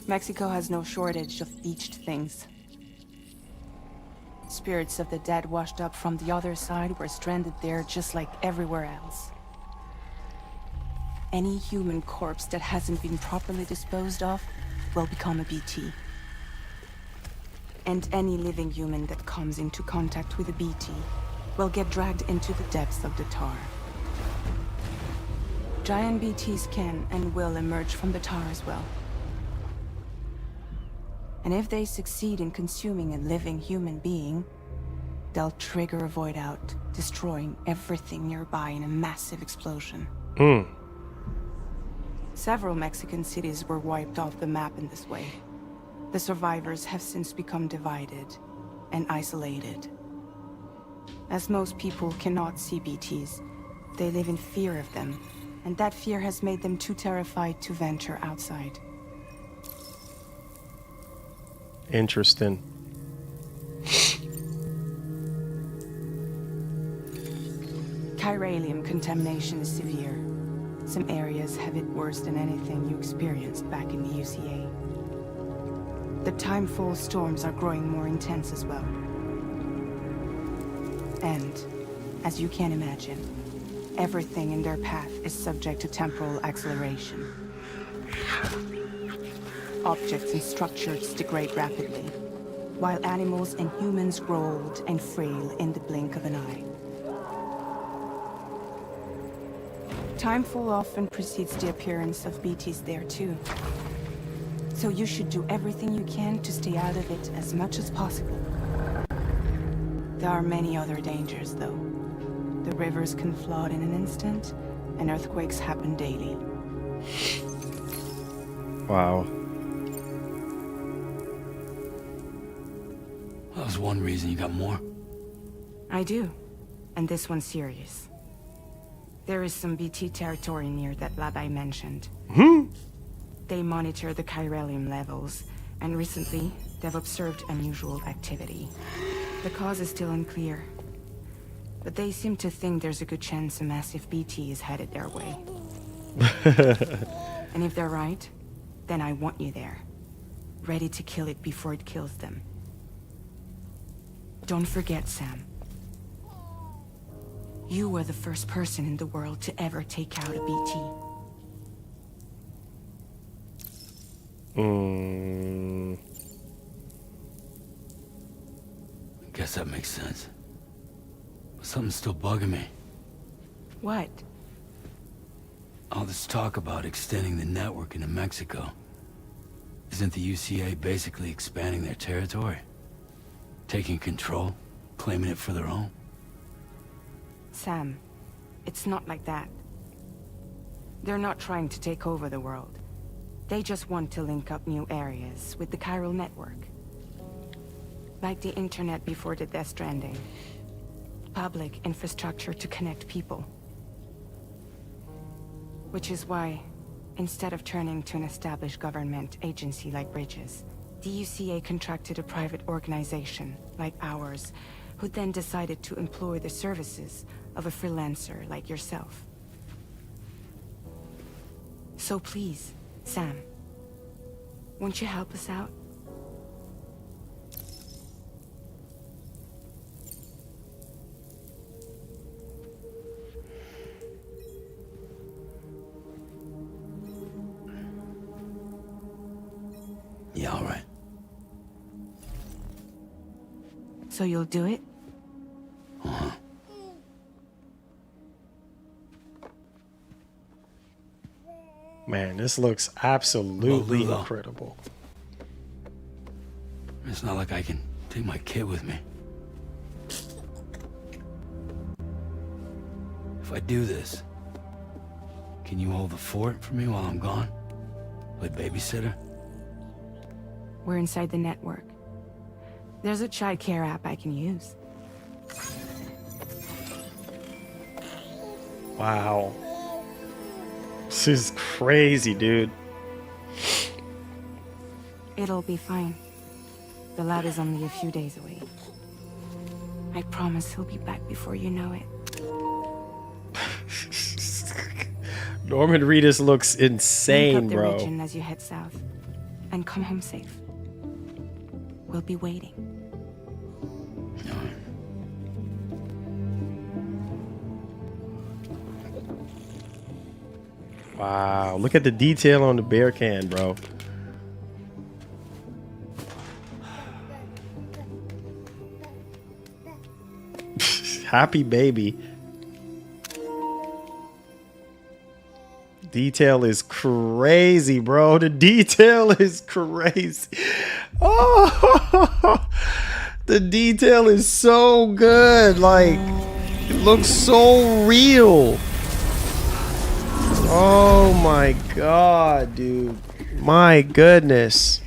Mexico has no shortage of beached things. Spirits of the dead washed up from the other side were stranded there just like everywhere else. Any human corpse that hasn't been properly disposed of will become a BT. And any living human that comes into contact with a BT will get dragged into the depths of the tar. Giant BTs can and will emerge from the tar as well. And if they succeed in consuming a living human being, they'll trigger a void out, destroying everything nearby in a massive explosion. Several Mexican cities were wiped off the map in this way. The survivors have since become divided and isolated. As most people cannot see BTs, they live in fear of them, and that fear has made them too terrified to venture outside. Interesting. Chiralium contamination is severe. Some areas have it worse than anything you experienced back in the UCA. The timefall storms are growing more intense as well. And, as you can imagine, everything in their path is subject to temporal acceleration. Objects and structures degrade rapidly, while animals and humans grow old and frail in the blink of an eye. Timefall often precedes the appearance of BTs there too. So you should do everything you can to stay out of it as much as possible. There are many other dangers though. The rivers can flood in an instant, and earthquakes happen daily. Wow. That was one reason. You got more? I do, and this one's serious. There is some BT territory near that lab I mentioned. They monitor the chiralium levels, and recently, they've observed unusual activity. The cause is still unclear, but they seem to think there's a good chance a massive BT is headed their way. And if they're right, then I want you there, ready to kill it before it kills them. Don't forget, Sam. You were the first person in the world to ever take out a BT. I guess that makes sense. But something's still bugging me. What? All this talk about extending the network into Mexico. Isn't the UCA basically expanding their territory? Taking control? Claiming it for their own? Sam, it's not like that. They're not trying to take over the world. They just want to link up new areas with the chiral network. Like the internet before the Death Stranding. Public infrastructure to connect people. Which is why, instead of turning to an established government agency like Bridges, the UCA contracted a private organization, like ours, who then decided to employ the services of a freelancer like yourself. So please, Sam, won't you help us out? Yeah, all right. So you'll do it? Uh-huh. Man, this looks absolutely Lulu. incredible. It's not like I can take my kid with me. If I do this, can you hold the fort for me while I'm gone? Play babysitter? We're inside the network. There's a child care app I can use. Wow. This is crazy, dude. It'll be fine. The lad is only a few days away. I promise he'll be back before you know it. Norman Reedus looks Link insane, up the bro. region as you head south, and come home safe. We'll be waiting. Wow, look at the detail on the beer can, bro. Happy baby. Detail is crazy, bro. The detail is crazy. Oh, the detail is so good. Like, it looks so real. Oh my god, dude. My goodness.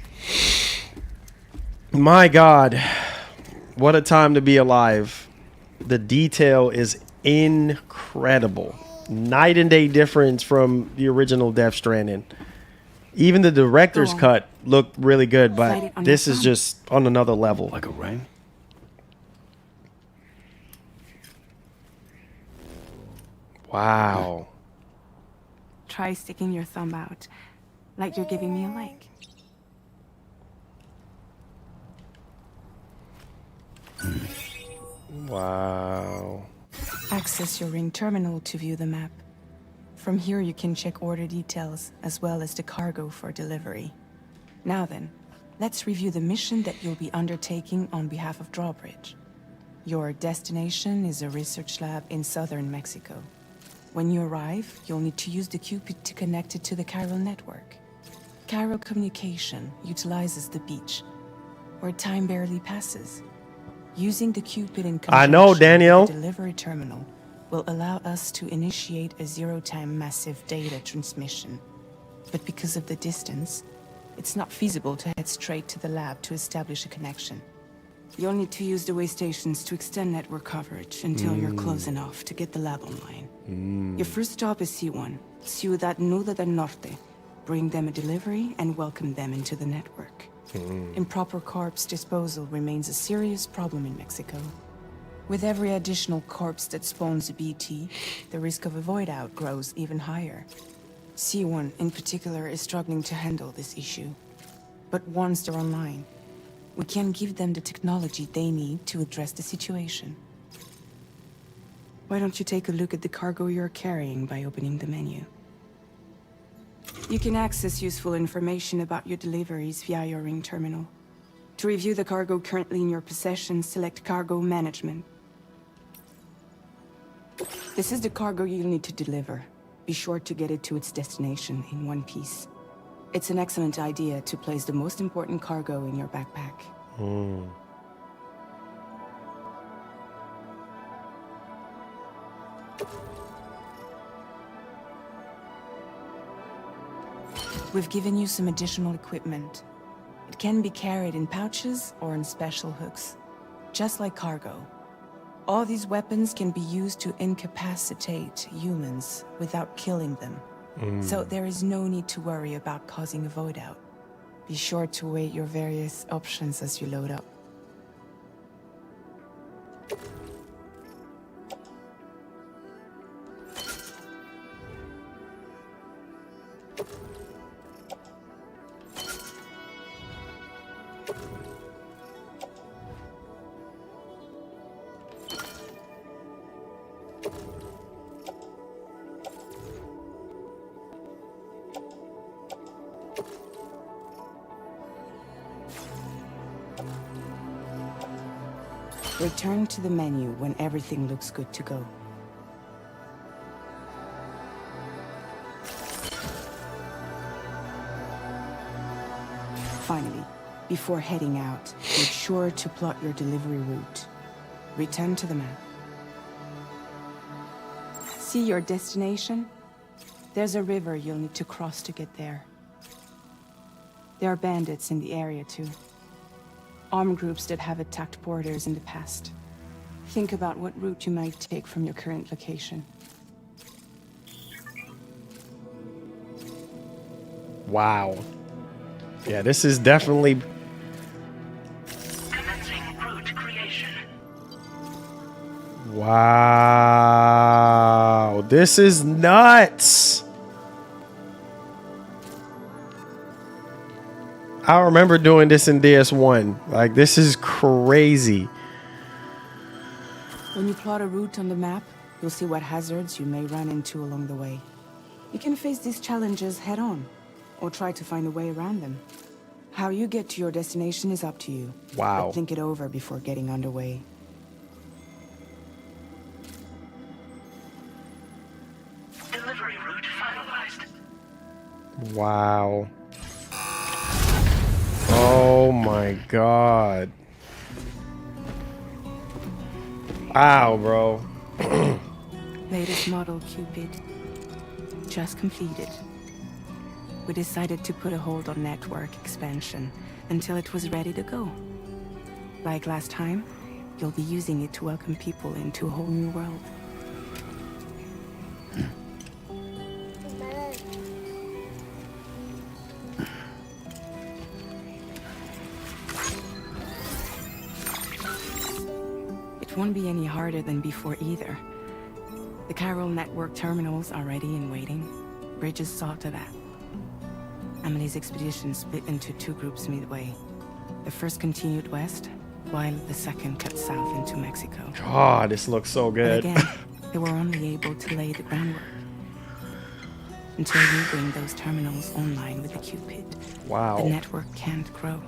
My god. What a time to be alive. The detail is incredible. Night and day difference from the original Death Stranding. Even the director's cut looked really good, but this is just on another level. Like a ring? Wow. Try sticking your thumb out, like you're giving me a like. Wow. Access your ring terminal to view the map. From here you can check order details, as well as the cargo for delivery. Now then, let's review the mission that you'll be undertaking on behalf of Drawbridge. Your destination is a research lab in southern Mexico. When you arrive, you'll need to use the Cupid to connect it to the chiral network. Chiral communication utilizes the beach, where time barely passes. Using the Cupid in I know, conjunction Daniel. with the delivery terminal will allow us to initiate a zero-time massive data transmission. But because of the distance, it's not feasible to head straight to the lab to establish a connection. You'll need to use the way stations to extend network coverage until you're close enough to get the lab online. Your first stop is C1, Ciudad Nuda del Norte. Bring them a delivery and welcome them into the network. Improper corpse disposal remains a serious problem in Mexico. With every additional corpse that spawns a BT, the risk of a void out grows even higher. C1 in particular is struggling to handle this issue. But once they're online, we can give them the technology they need to address the situation. Why don't you take a look at the cargo you're carrying by opening the menu? You can access useful information about your deliveries via your ring terminal. To review the cargo currently in your possession, select Cargo Management. This is the cargo you'll need to deliver. Be sure to get it to its destination in one piece. It's an excellent idea to place the most important cargo in your backpack. We've given you some additional equipment. It can be carried in pouches or in special hooks, just like cargo. All these weapons can be used to incapacitate humans without killing them. So there is no need to worry about causing a void out. Be sure to weigh your various options as you load up. Return to the menu when everything looks good to go. Finally, before heading out, make sure to plot your delivery route. Return to the map. See your destination? There's a river you'll need to cross to get there. There are bandits in the area too. Armed groups that have attacked borders in the past. Think about what route you might take from your current location. Wow. Yeah, this is definitely... Commencing route creation. Wow. This is nuts. I remember doing this in DS1. Like, this is crazy. When you plot a route on the map, you'll see what hazards you may run into along the way. You can face these challenges head on, or try to find a way around them. How you get to your destination is up to you. Wow. But think it over before getting underway. Delivery route finalized. Wow. Oh my god. Wow, bro. Latest model, Cupid. Just completed. We decided to put a hold on network expansion until it was ready to go. Like last time, you'll be using it to welcome people into a whole new world. It won't be any harder than before either. The Chiral network terminals are ready and waiting. Bridges saw to that. Emily's expedition split into two groups midway. The first continued west, while the second cut south into Mexico. God, this looks so But good. again, they were only able to lay the groundwork. Until you bring those terminals online with the Cupid, Wow. the network can't grow.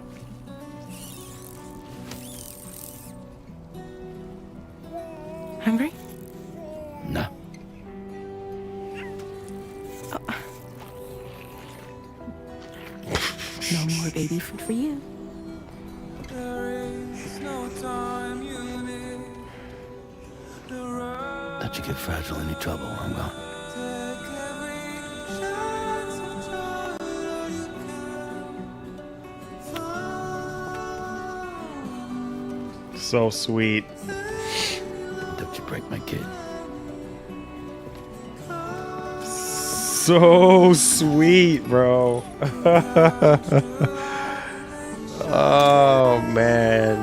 Hungry? No. No more baby food for you. Let you get fragile any trouble, I'm gone. So sweet. Don't you break my kid. So sweet, bro. Oh, man.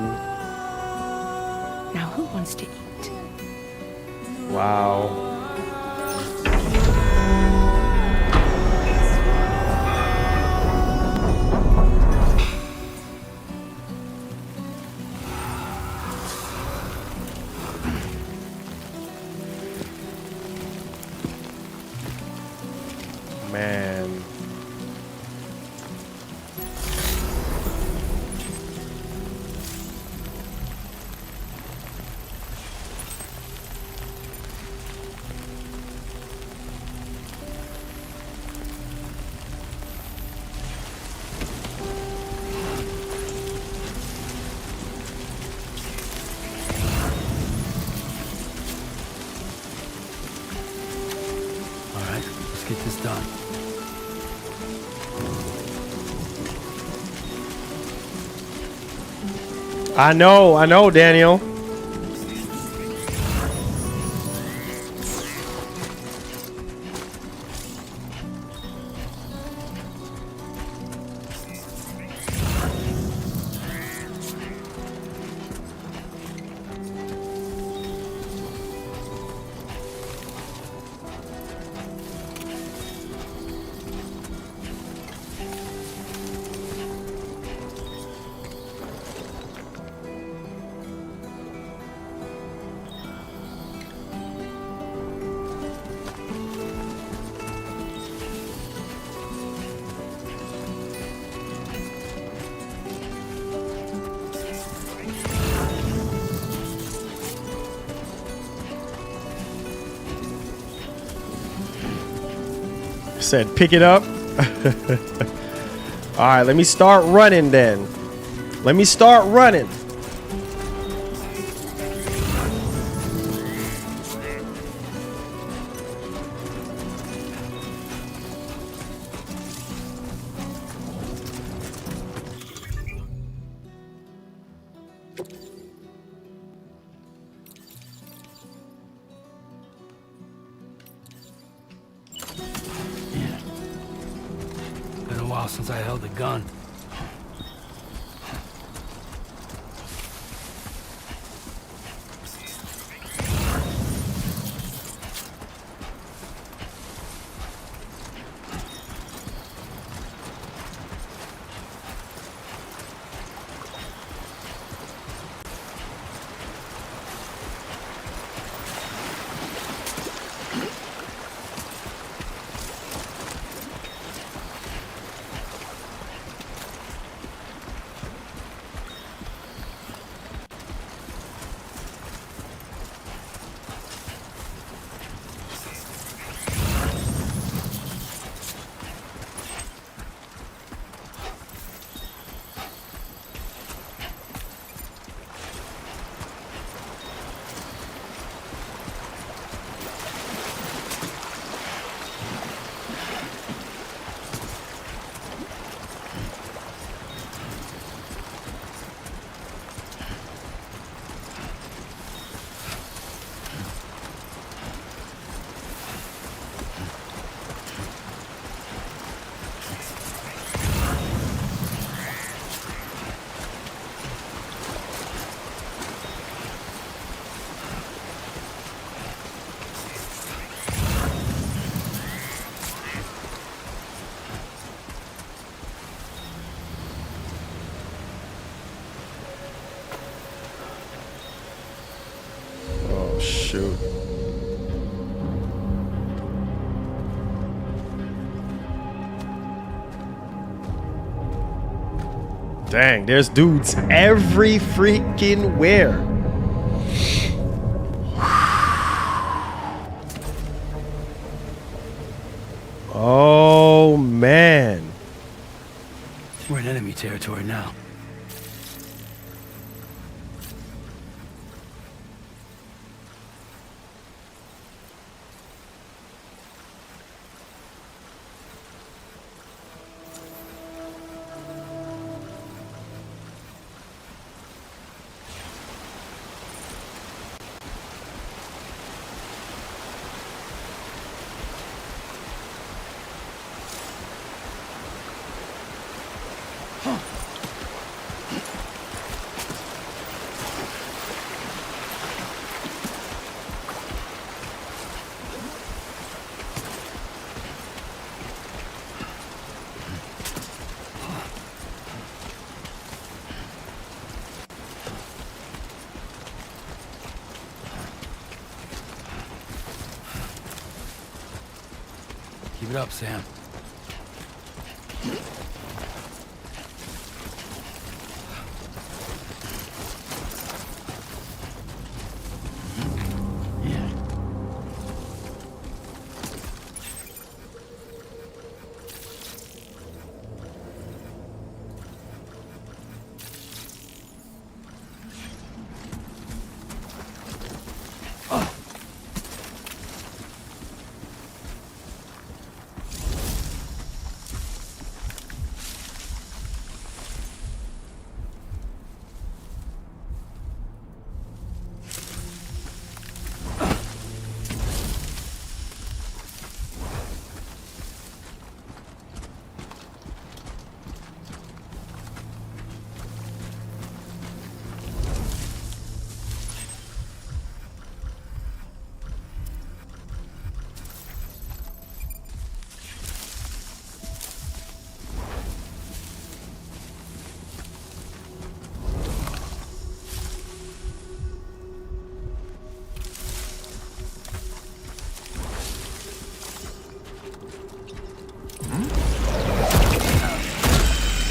Now who wants to eat? Wow. Man. I know, Daniel. Said pick it up. All right, let me start running then. Let me start running. Been a while since I held a gun. Oh shoot. Dang, there's dudes every freaking where. Oh man. We're in enemy territory now. Keep it up, Sam.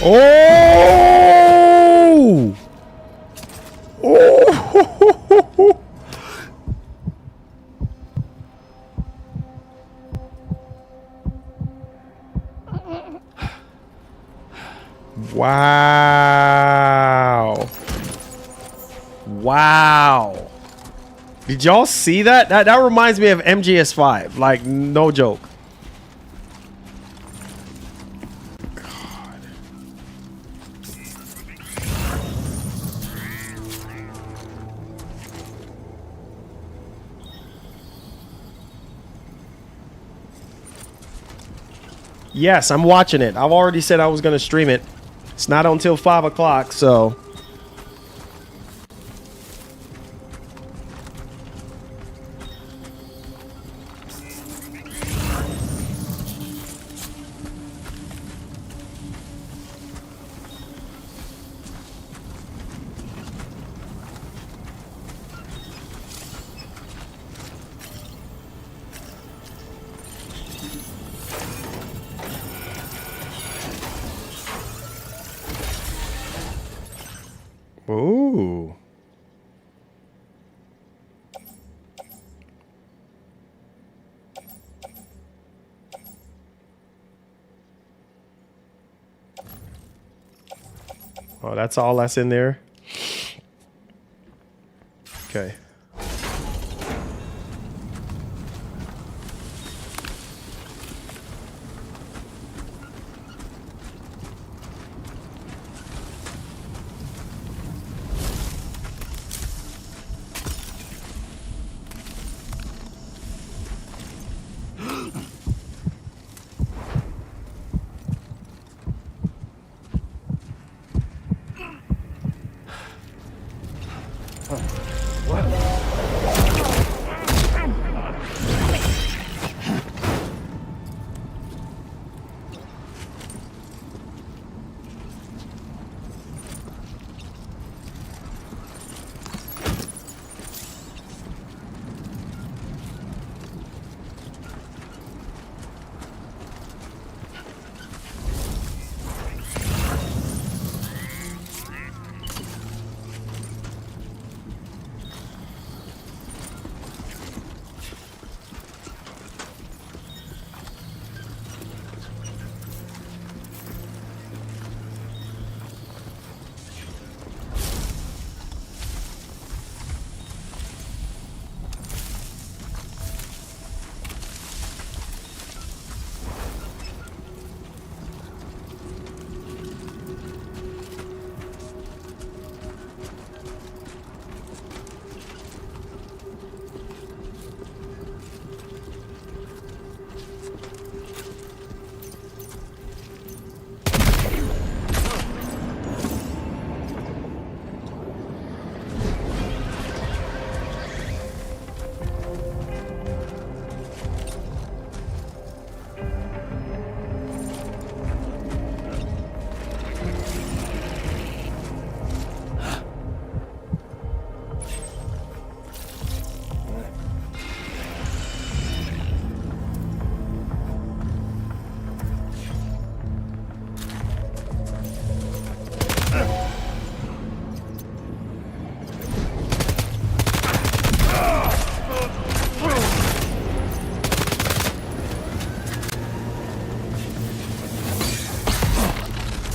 Oh! Oh! Wow. Wow. Did y'all see that? That reminds me of MGS5. Like, no joke. Yes, I'm watching it. I've already said I was going to stream it. It's not until 5 o'clock, so... Ooh. Oh, that's all that's in there? Okay.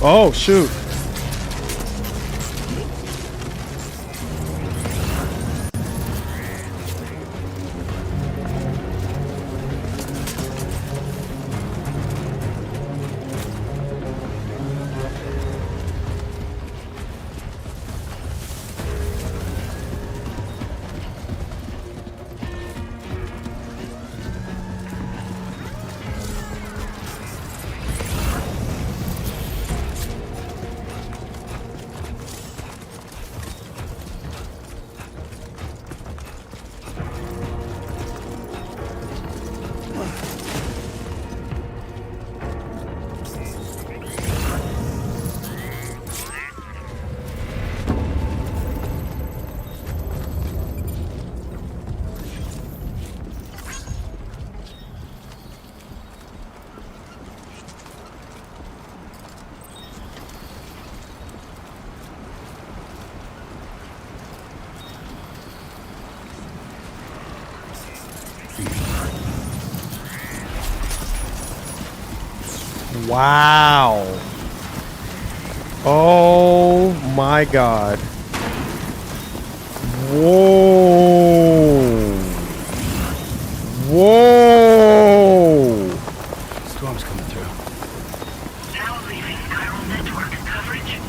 Oh, shoot. Wow. Oh my god. Whoa. Whoa. Storm's coming through. Now leaving chiral network coverage.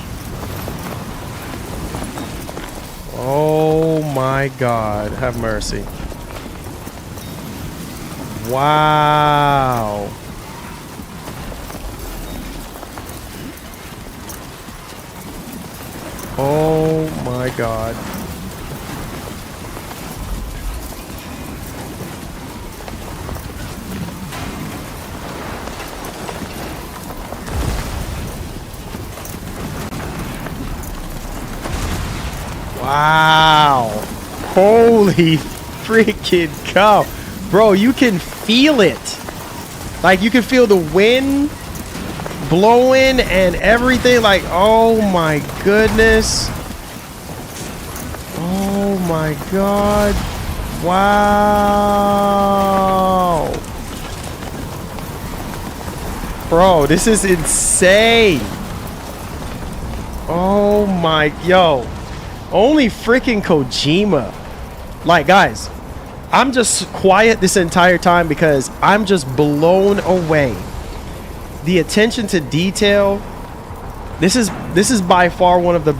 Oh my god. Have mercy. Wow. Oh my god. Wow. Holy freaking cow. Bro, you can feel it. Like, you can feel the wind blowing and everything. Like, oh my goodness. Oh my god. Wow. Bro, this is insane. Oh my, yo. Only freaking Kojima. Like, guys, I'm just quiet this entire time because I'm just blown away. The attention to detail. This is by far one of the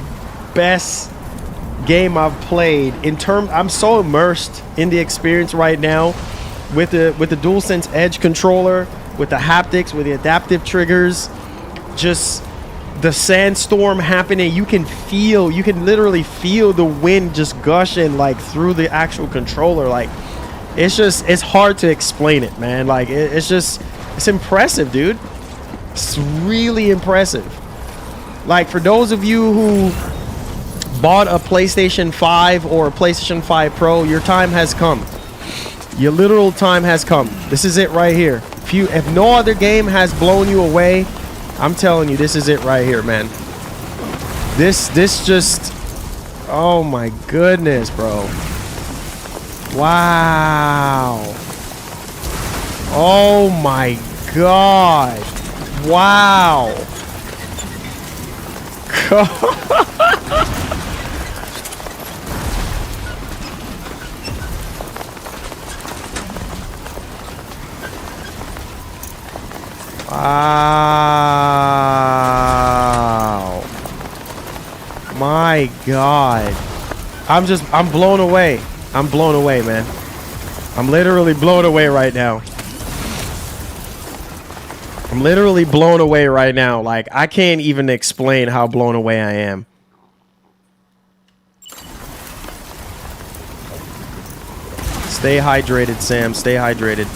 best game I've played in terms. I'm so immersed in the experience right now with the DualSense Edge controller, with the haptics, with the adaptive triggers, just the sandstorm happening. You can literally feel the wind just gushing like through the actual controller. Like, it's hard to explain it, man. Like, it's impressive, dude. It's really impressive. Like, for those of you who bought a PlayStation 5 or a PlayStation 5 Pro, your time has come. Your literal time has come. This is it right here. If no other game has blown you away, I'm telling you, this is it right here, man. This just, oh my goodness, bro. Wow. Oh my god. Wow. Wow. My god. I'm blown away. I'm blown away, man. I'm literally blown away right now. I'm literally blown away right now. Like, I can't even explain how blown away I am. Stay hydrated, Sam. Stay hydrated.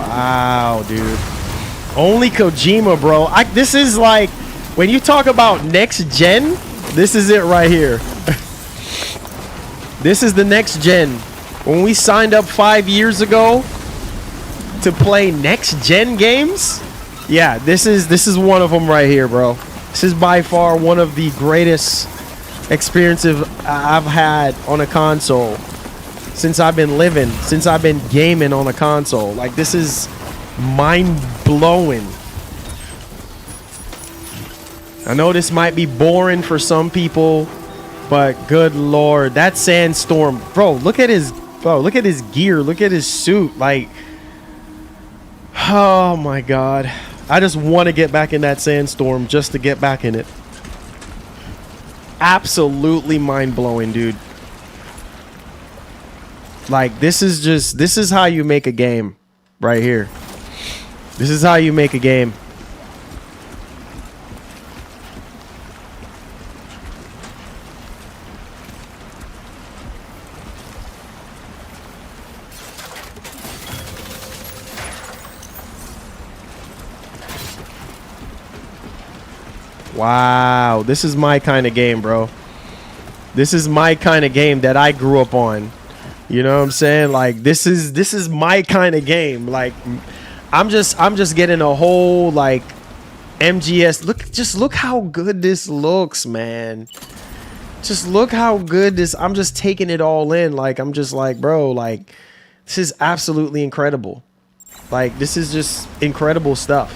Wow, dude. Only Kojima, bro. This is like, when you talk about next gen, this is it right here. This is the next gen. When we signed up 5 years ago to play next gen games, yeah, this is one of them right here, bro. This is by far one of the greatest experiences I've had on a console since I've been living, since I've been gaming on a console. Like, this is mind-blowing. I know this might be boring for some people, but good lord, that sandstorm, bro, look at his gear, look at his suit. Like, oh my god, I just want to get back in that sandstorm just to get back in it. Absolutely mind-blowing, dude. Like, this is how you make a game right here. This is how you make a game. Wow, this is my kind of game, bro. This is my kind of game that I grew up on. You know what I'm saying? Like, this is my kind of game. Like, I'm just getting a whole, like, MGS. Look how good this looks, man. Just look how good this. I'm just taking it all in. Like, I'm just like, bro, like, this is absolutely incredible. Like, this is just incredible stuff.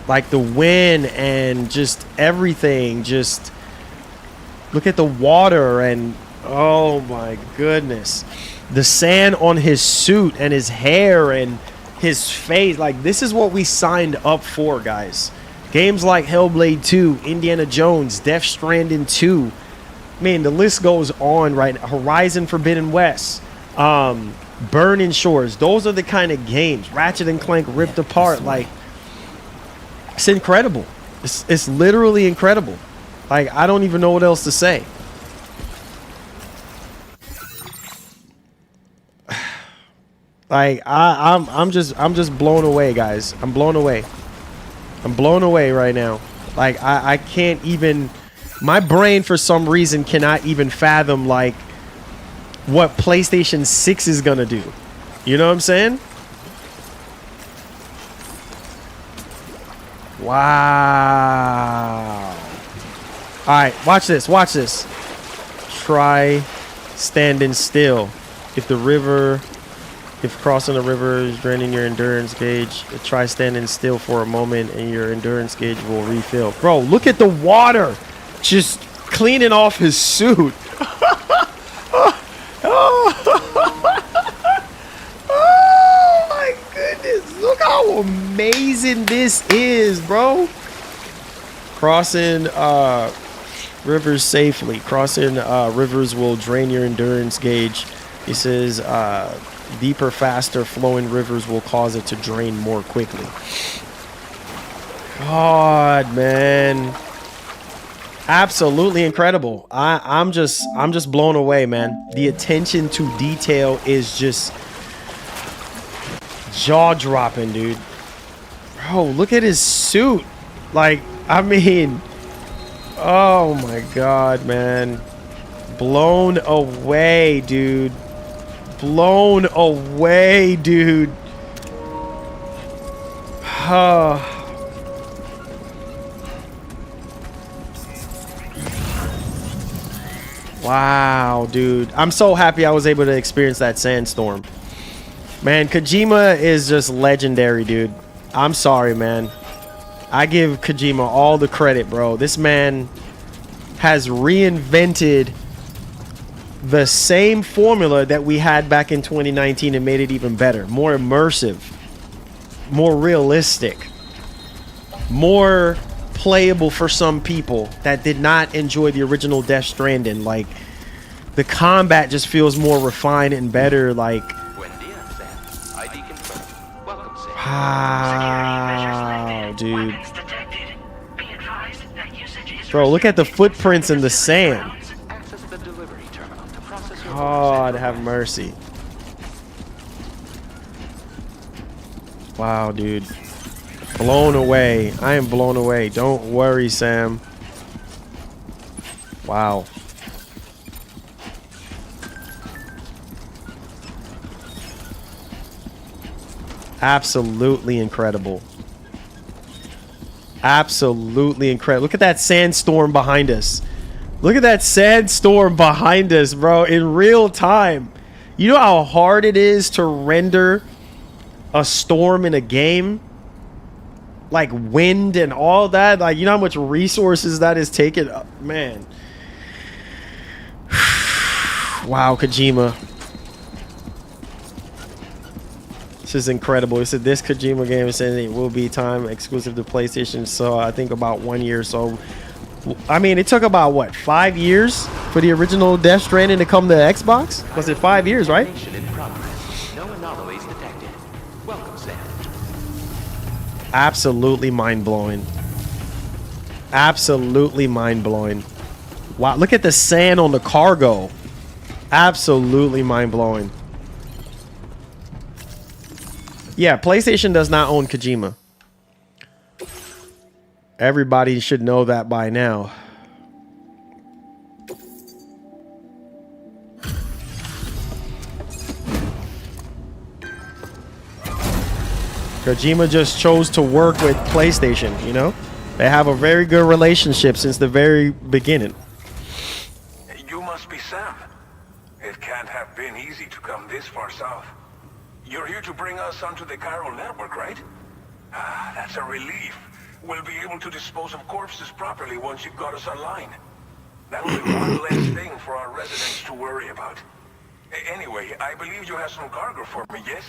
Like the wind and just everything. Just look at the water and oh my goodness. The sand on his suit and his hair and his face. Like, this is what we signed up for, guys. Games like Hellblade 2, Indiana Jones, Death Stranding 2. Man, the list goes on, right? Horizon Forbidden West, Burning Shores. Those are the kind of games. Ratchet and Clank Ripped Apart. Like, it's incredible. It's literally incredible. Like, I don't even know what else to say. Like, I'm just blown away, guys. I'm blown away. I'm blown away right now. Like, I can't even, my brain for some reason cannot even fathom like what PlayStation 6 is gonna do. You know what I'm saying? Wow. All right, watch this. Watch this. Try standing still. If crossing the river is draining your endurance gauge, try standing still for a moment and your endurance gauge will refill. Bro, look at the water just cleaning off his suit. Oh my goodness. Look how amazing this is, bro. Crossing rivers safely. Crossing rivers will drain your endurance gauge. He says deeper, faster flowing rivers will cause it to drain more quickly. God, man. Absolutely incredible. I'm just blown away, man. The attention to detail is just jaw-dropping, dude. Bro, look at his suit. Like, I mean, oh my God, man. Blown away, dude. Blown away, dude. Wow, dude. I'm so happy I was able to experience that sandstorm. Man, Kojima is just legendary, dude. I'm sorry, man. I give Kojima all the credit, bro. This man has reinvented the same formula that we had back in 2019 and made it even better. More immersive. More realistic. More playable for some people that did not enjoy the original Death Stranding. Like, the combat just feels more refined and better. Like, wow, dude. Bro, look at the footprints in the sand. God have mercy. Wow, dude. Blown away. I am blown away. Don't worry, Sam. Wow. Absolutely incredible. Absolutely incredible. Look at that sandstorm behind us. Look at that sandstorm behind us, bro, in real time. You know how hard it is to render a storm in a game? Like wind and all that. Like, you know how much resources that is taken? Man. Wow, Kojima. This is incredible. It said this Kojima game is saying it will be time exclusive to PlayStation. So I think about 1 year. So I mean, it took about what, 5 years for the original Death Stranding to come to Xbox? Was it 5 years, right? Absolutely mind-blowing. Absolutely mind-blowing. Wow, look at the sand on the cargo. Absolutely mind-blowing. Yeah, PlayStation does not own Kojima. Everybody should know that by now. Kojima just chose to work with PlayStation, you know? They have a very good relationship since the very beginning. You must be Sam. It can't have been easy to come this far south. You're here to bring us onto the chiral network, right? Ah, that's a relief. We'll be able to dispose of corpses properly once you've got us online. That'll be one less thing for our residents to worry about. Anyway, I believe you have some cargo for me, yes?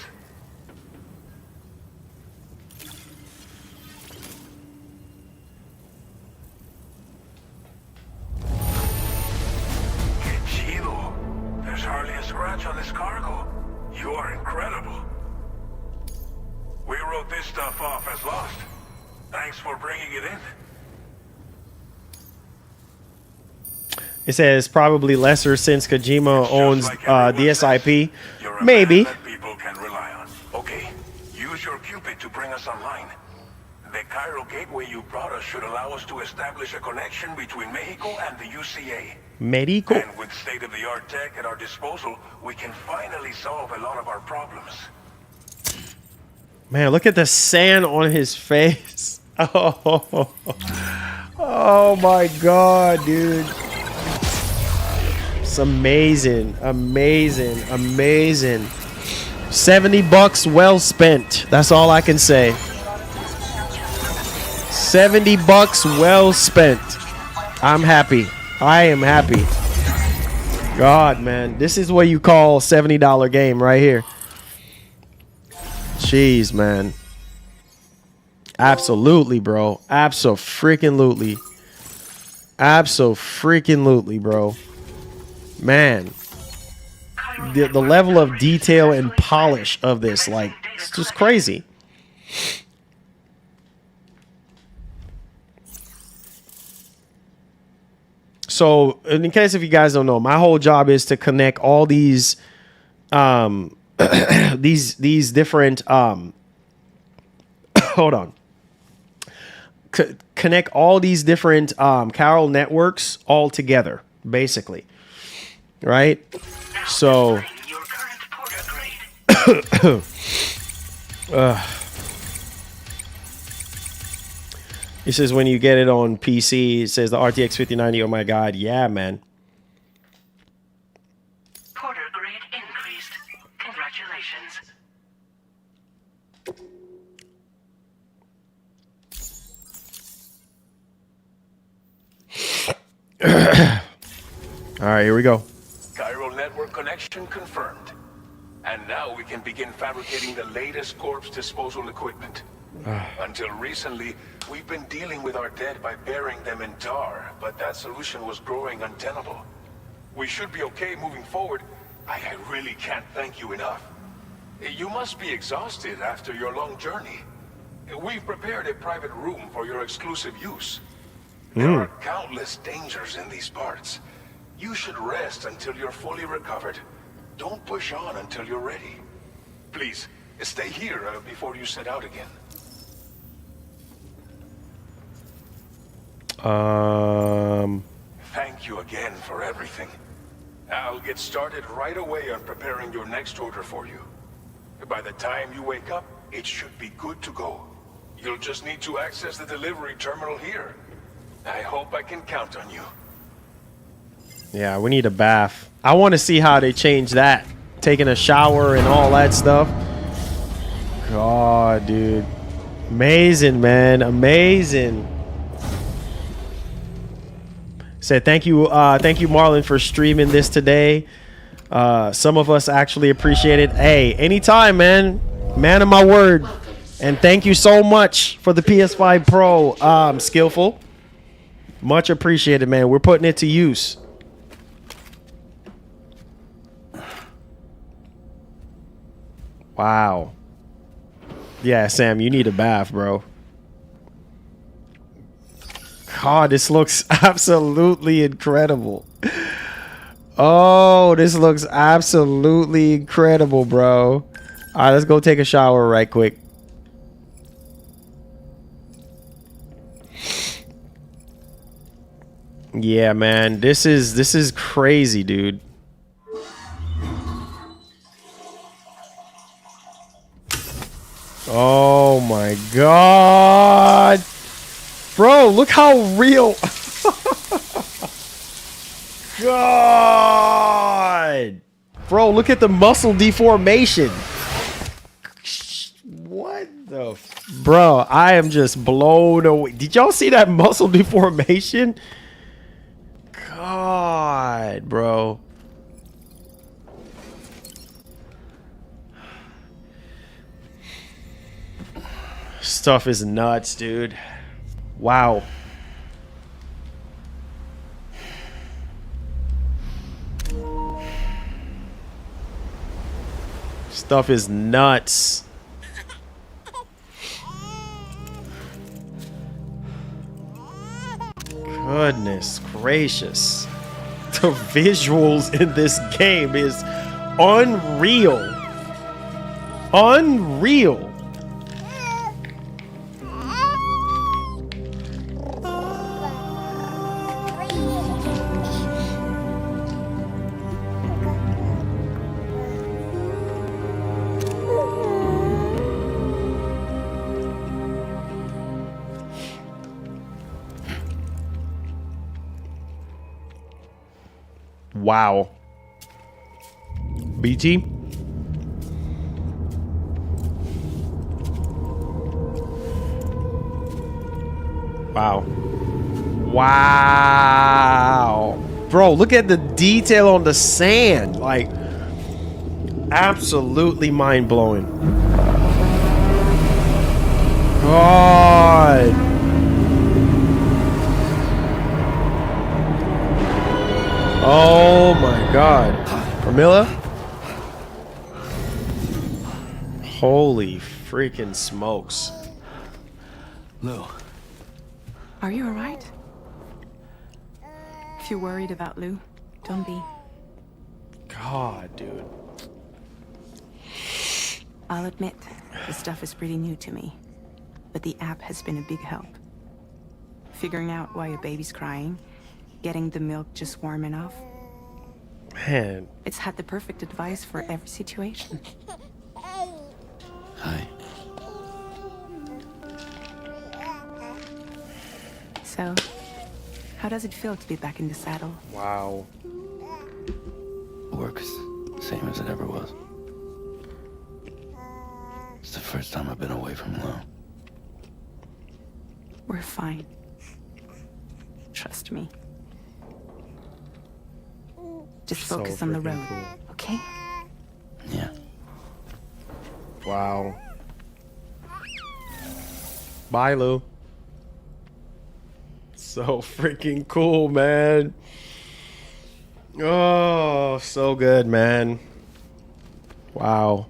Que chido. There's hardly a scratch on this cargo. You are incredible. We wrote this stuff off as lost. Thanks for bringing it in. It says probably lesser since Kojima owns DSIP. Maybe. That people can rely on. Okay, use your Cupid to bring us online. The chiral gateway you brought us should allow us to establish a connection between Mexico and the UCA. Medico. And with state-of-the-art tech at our disposal, we can finally solve a lot of our problems. Man, look at the sand on his face. Oh, oh my God, dude. It's amazing, amazing, amazing. $70 well spent. That's all I can say. $70 well spent. I'm happy. I am happy. God, man, this is what you call $70 game right here. Jeez, man. Absolutely, bro. Abso-freaking-lutely. Abso-freaking-lutely, bro. Man. The level of detail and polish of this, like, it's just crazy. So, in case if you guys don't know, my whole job is to connect all these these different hold on. Connect all these different chiral networks all together, basically. Right? So it says when you get it on PC, it says the RTX 5090. Oh my God, yeah, man. Porter grade increased. Congratulations. All right, here we go. Chiral network connection confirmed. And now we can begin fabricating the latest corpse disposal equipment. Until recently, we've been dealing with our dead by burying them in tar, but that solution was growing untenable. We should be okay moving forward. I really can't thank you enough. You must be exhausted after your long journey. We've prepared a private room for your exclusive use. There are countless dangers in these parts. You should rest until you're fully recovered. Don't push on until you're ready. Please, stay here before you set out again. Thank you again for everything. I'll get started right away on preparing your next order for you. By the time you wake up, it should be good to go. You'll just need to access the delivery terminal here. I hope I can count on you. Yeah, we need a bath. I want to see how they change that. Taking a shower and all that stuff. God, dude. Amazing, man. Amazing. Said thank you, Marlon, for streaming this today. Some of us actually appreciate it. Hey, anytime, man. Man of my word. And thank you so much for the PS5 Pro, Skillful. Much appreciated, man. We're putting it to use. Wow. Yeah, Sam, you need a bath, bro. God, this looks absolutely incredible. Oh, this looks absolutely incredible, bro. All right, let's go take a shower right quick. Yeah, man, this is crazy, dude. Oh my God. Bro, look how real. God. Bro, look at the muscle deformation. What the bro, I am just blown away. Did y'all see that muscle deformation? God, bro. Stuff is nuts, dude. Wow. Stuff is nuts. Goodness gracious. The visuals in this game is unreal. Unreal. Wow. BT? Wow. Wow. Bro, look at the detail on the sand. Like, absolutely mind-blowing. God. Oh my God. Camilla? Holy freaking smokes. Lou. Are you alright? If you're worried about Lou, don't be. God, dude. I'll admit, this stuff is pretty new to me. But the app has been a big help. Figuring out why a baby's crying, getting the milk just warm enough. Man. It's had the perfect advice for every situation. Hi. So, how does it feel to be back in the saddle? Wow. Work is the same as it ever was. It's the first time I've been away from Lou. We're fine. Trust me. Just So focus on the freaking road, cool. okay? Yeah. Wow. Bye, Lou. So freaking cool, man. Oh, so good, man. Wow.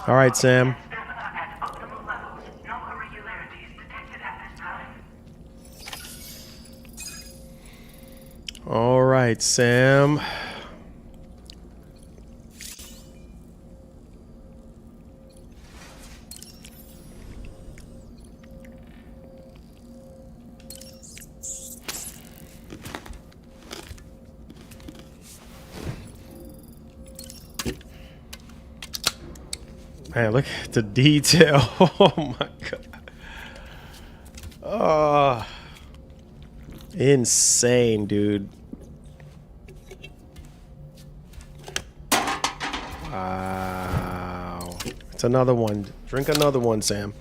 All right, Sam. At optimal levels, no irregularities detected at this time. All right, Sam. Man, look at the detail. Oh my God. Oh, insane, dude. Wow. It's another one. Drink another one, Sam.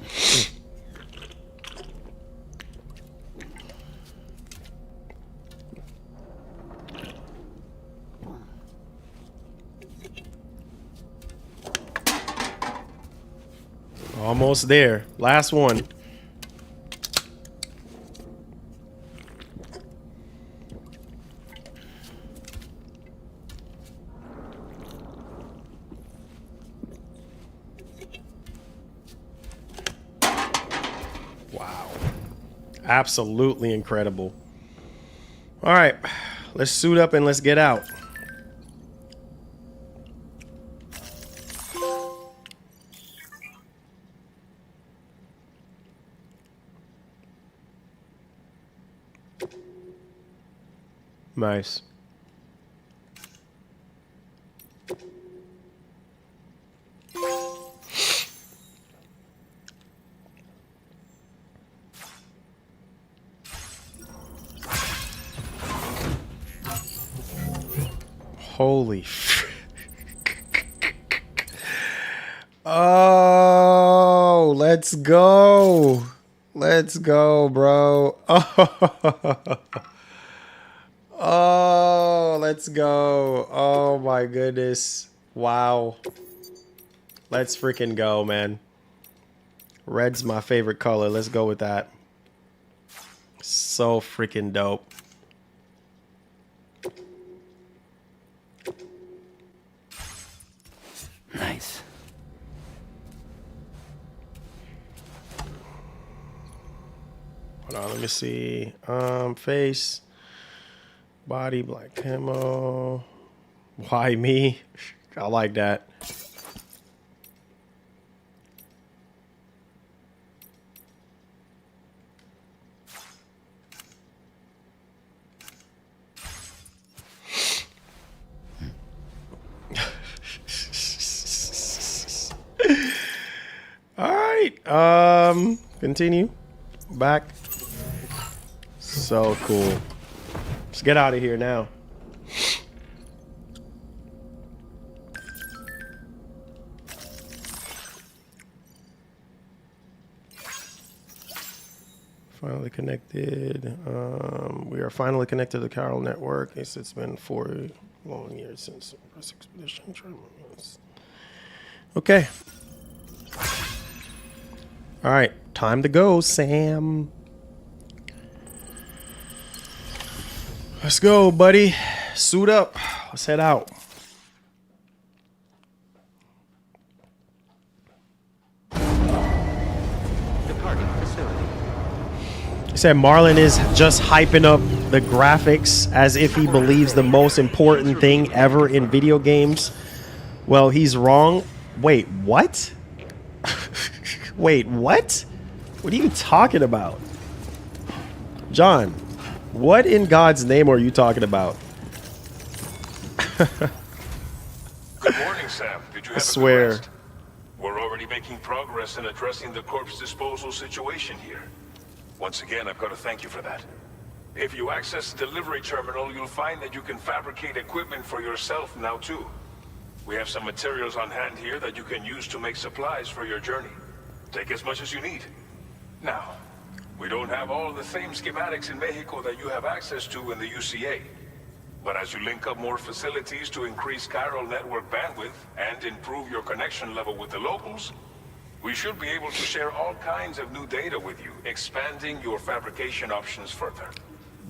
Almost there. Last one. Wow. Absolutely incredible. All right. Let's suit up and let's get out. Nice. Holy. Oh, let's go. Let's go, bro. Oh, let's go. Oh my goodness. Wow. Let's freaking go, man. Red's my favorite color. Let's go with that. So freaking dope. Nice. Hold on, let me see. Face, body, black camo. Why me? I like that. All right. Continue. Back. So cool. Let's get out of here now. Finally connected. We are finally connected to the Carol network. It's been 4 long years since this expedition. Okay. All right, time to go, Sam. Let's go, buddy. Suit up. Let's head out. Departing facility. He said Marlon is just hyping up the graphics as if he believes the most important thing ever in video games. Well, he's wrong. Wait, what? Wait, what? What are you talking about? John, what in God's name are you talking about? Good morning, Sam. Did you have a good swear. rest? We're already making progress in addressing the corpse disposal situation here. Once again, I've got to thank you for that. If you access the delivery terminal, you'll find that you can fabricate equipment for yourself now too. We have some materials on hand here that you can use to make supplies for your journey. Take as much as you need. Now, we don't have all the same schematics in Mexico that you have access to in the UCA. But as you link up more facilities to increase chiral network bandwidth and improve your connection level with the locals, we should be able to share all kinds of new data with you, expanding your fabrication options further.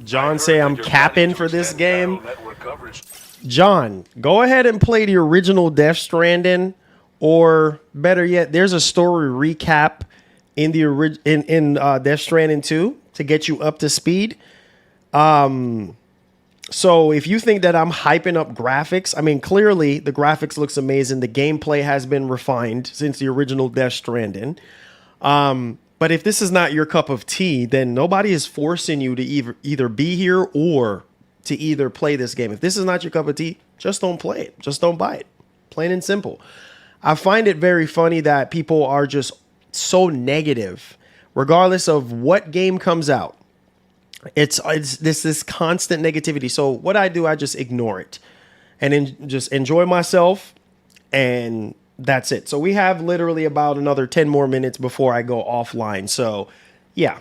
John say I'm capping for this game. Network coverage. John, go ahead and play the original Death Stranding, or better yet, there's a story recap in the in Death Stranding 2 to get you up to speed. So if you think that I'm hyping up graphics, I mean, clearly the graphics looks amazing. The gameplay has been refined since the original Death Stranding. But if this is not your cup of tea, then nobody is forcing you to either be here or to either play this game. If this is not your cup of tea, just don't play it. Just don't buy it. Plain and simple. I find it very funny that people are just so negative, regardless of what game comes out. It's this constant negativity. So what I do, I just ignore it and just enjoy myself, and that's it. So we have literally about another 10 more minutes before I go offline. So yeah.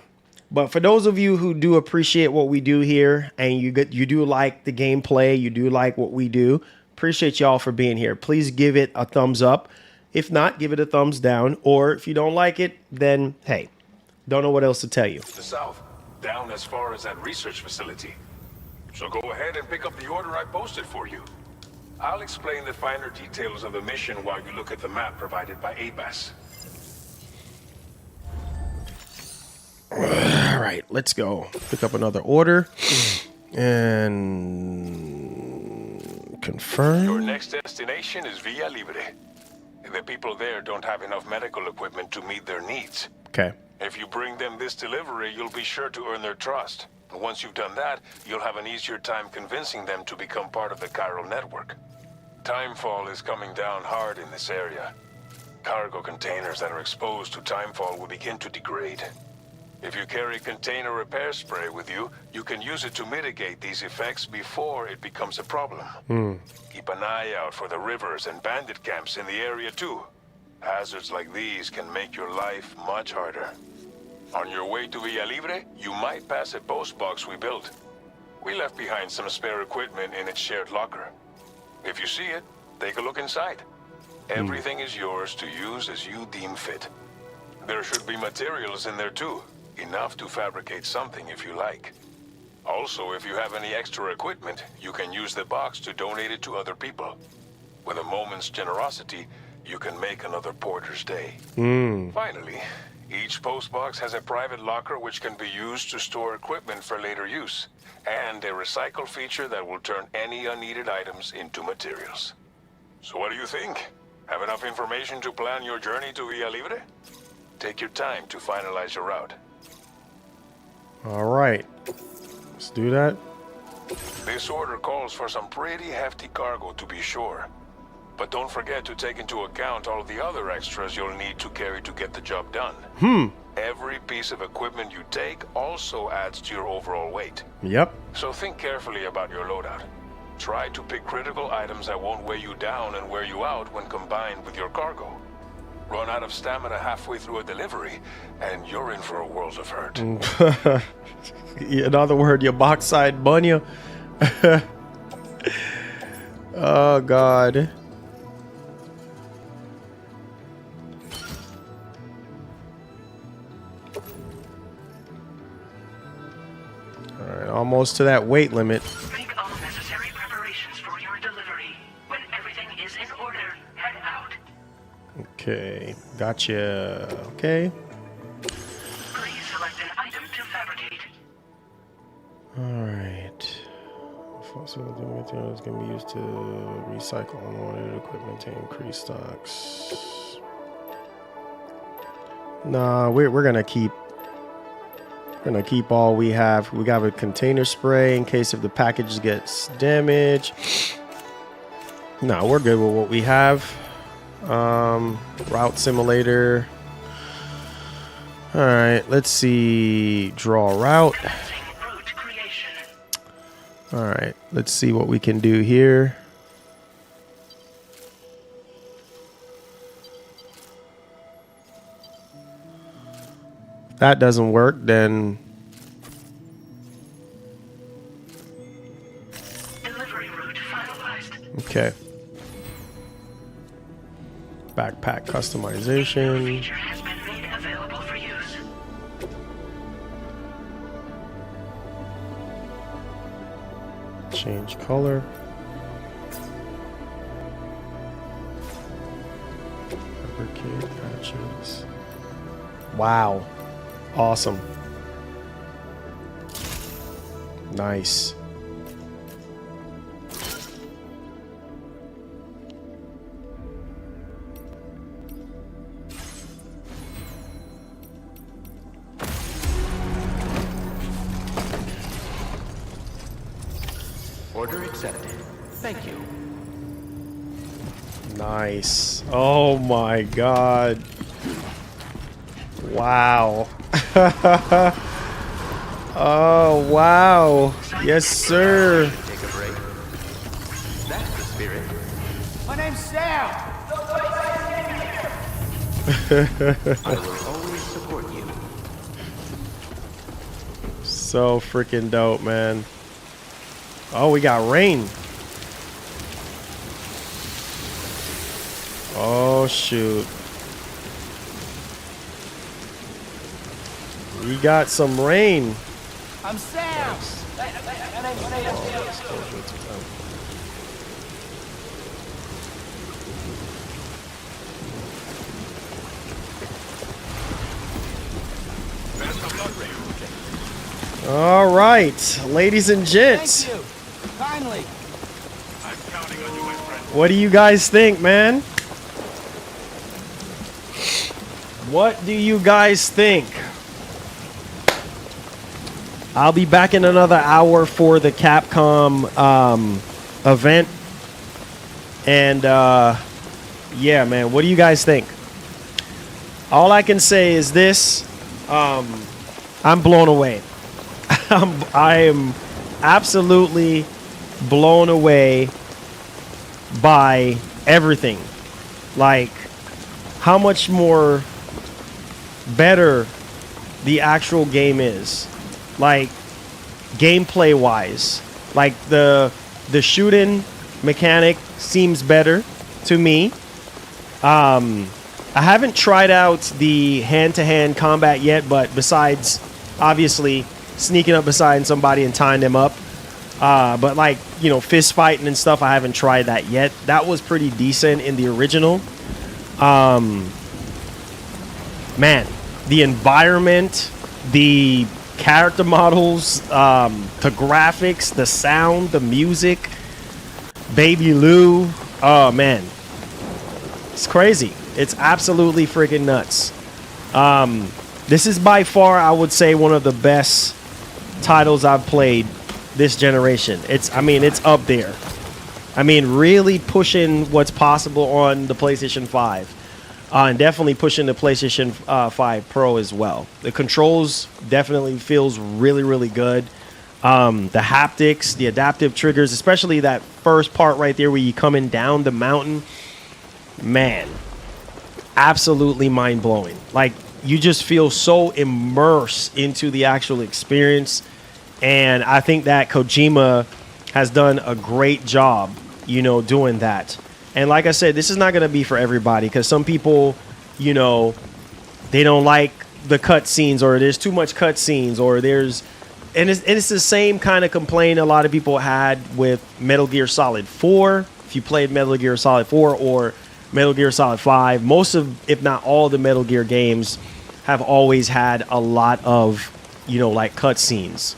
But for those of you who do appreciate what we do here, and you do like the gameplay, you do like what we do, appreciate y'all for being here. Please give it a thumbs up. If not, give it a thumbs down. Or if you don't like it, then hey, don't know what else to tell you. The south, down as far as that research facility. So go ahead and pick up the order I posted for you. I'll explain the finer details of the mission while you look at the map provided by ABAS. All right, let's go. Pick up another order and confirm. Your next destination is Villa Libre. The people there don't have enough medical equipment to meet their needs. Okay. If you bring them this delivery, you'll be sure to earn their trust. And once you've done that, you'll have an easier time convincing them to become part of the chiral network. Timefall is coming down hard in this area. Cargo containers that are exposed to timefall will begin to degrade. If you carry container repair spray with you, you can use it to mitigate these effects before it becomes a problem. Keep an eye out for the rivers and bandit camps in the area too. Hazards like these can make your life much harder. On your way to Villa Libre, you might pass a post box we built. We left behind some spare equipment in its shared locker. If you see it, take a look inside. Everything is yours to use as you deem fit. There should be materials in there too. Enough to fabricate something if you like. Also, if you have any extra equipment, you can use the box to donate it to other people. With a moment's generosity, you can make another porter's day. Finally, each postbox has a private locker which can be used to store equipment for later use, and a recycle feature that will turn any unneeded items into materials. So what do you think? Have enough information to plan your journey to Villa Libre? Take your time to finalize your route. All right. Let's do that. This order calls for some pretty hefty cargo to be sure. But don't forget to take into account all the other extras you'll need to carry to get the job done. Every piece of equipment you take also adds to your overall weight. Yep. So think carefully about your loadout. Try to pick critical items that won't weigh you down and wear you out when combined with your cargo. Run out of stamina halfway through a delivery, and you're in for a world of hurt. In other words, your backside bunya. Oh, God. All right, almost to that weight limit. Make all necessary preparations for your delivery. When everything is in order, head out. Okay, gotcha. Okay. Please select an item to fabricate. All right. Fossil materials can be used to recycle unwanted equipment to increase stocks. Nah, we're gonna keep. Gonna keep all we have. We got a container spray in case if the package gets damaged. No, we're good with what we have. Route simulator. All right, let's see. Draw route. Route creation. All right, let's see what we can do here. If that doesn't work, then Delivery route finalized. okay. Backpack customization. Feature has been made available for use. Change color. Fabricate patches. Wow. Awesome. Nice. Order accepted. Thank you. Nice. Oh my God. Wow. Oh, wow. Yes, sir. Take a break. That's the spirit. My name's Sam. I will always support you. So freaking dope, man. Oh, we got rain. Oh, shoot. We got some rain. I'm Sam. All right, ladies and gents. Thank you. Kindly. What do you guys think, man? What do you guys think? I'll be back in another hour for the Capcom event. And yeah, man, what do you guys think? All I can say is this. I'm blown away. I am absolutely blown away by everything. Like how much more better the actual game is. Like gameplay wise. Like the shooting mechanic seems better to me. I haven't tried out the hand-to-hand combat yet, but besides obviously sneaking up beside somebody and tying them up, but like, you know, fist fighting and stuff, I haven't tried that yet. That was pretty decent in the original. Man, the environment, the character models, the graphics, the sound, the music, Baby Lou, oh man, it's crazy. It's absolutely freaking nuts. This is by far, I would say, one of the best titles I've played this generation. It's up there. I mean, really pushing what's possible on the PlayStation 5. And definitely pushing the PlayStation 5 Pro as well. The controls definitely feels really, really good. The haptics, the adaptive triggers, especially that first part right there where you're coming down the mountain. Man, absolutely mind-blowing. Like, you just feel so immersed into the actual experience. And I think that Kojima has done a great job, you know, doing that. And like I said, this is not going to be for everybody because some people, you know, they don't like the cutscenes, or there's too much cutscenes, or there's... And it's the same kind of complaint a lot of people had with Metal Gear Solid 4. If you played Metal Gear Solid 4 or Metal Gear Solid 5, most of, if not all, the Metal Gear games have always had a lot of, you know, like cutscenes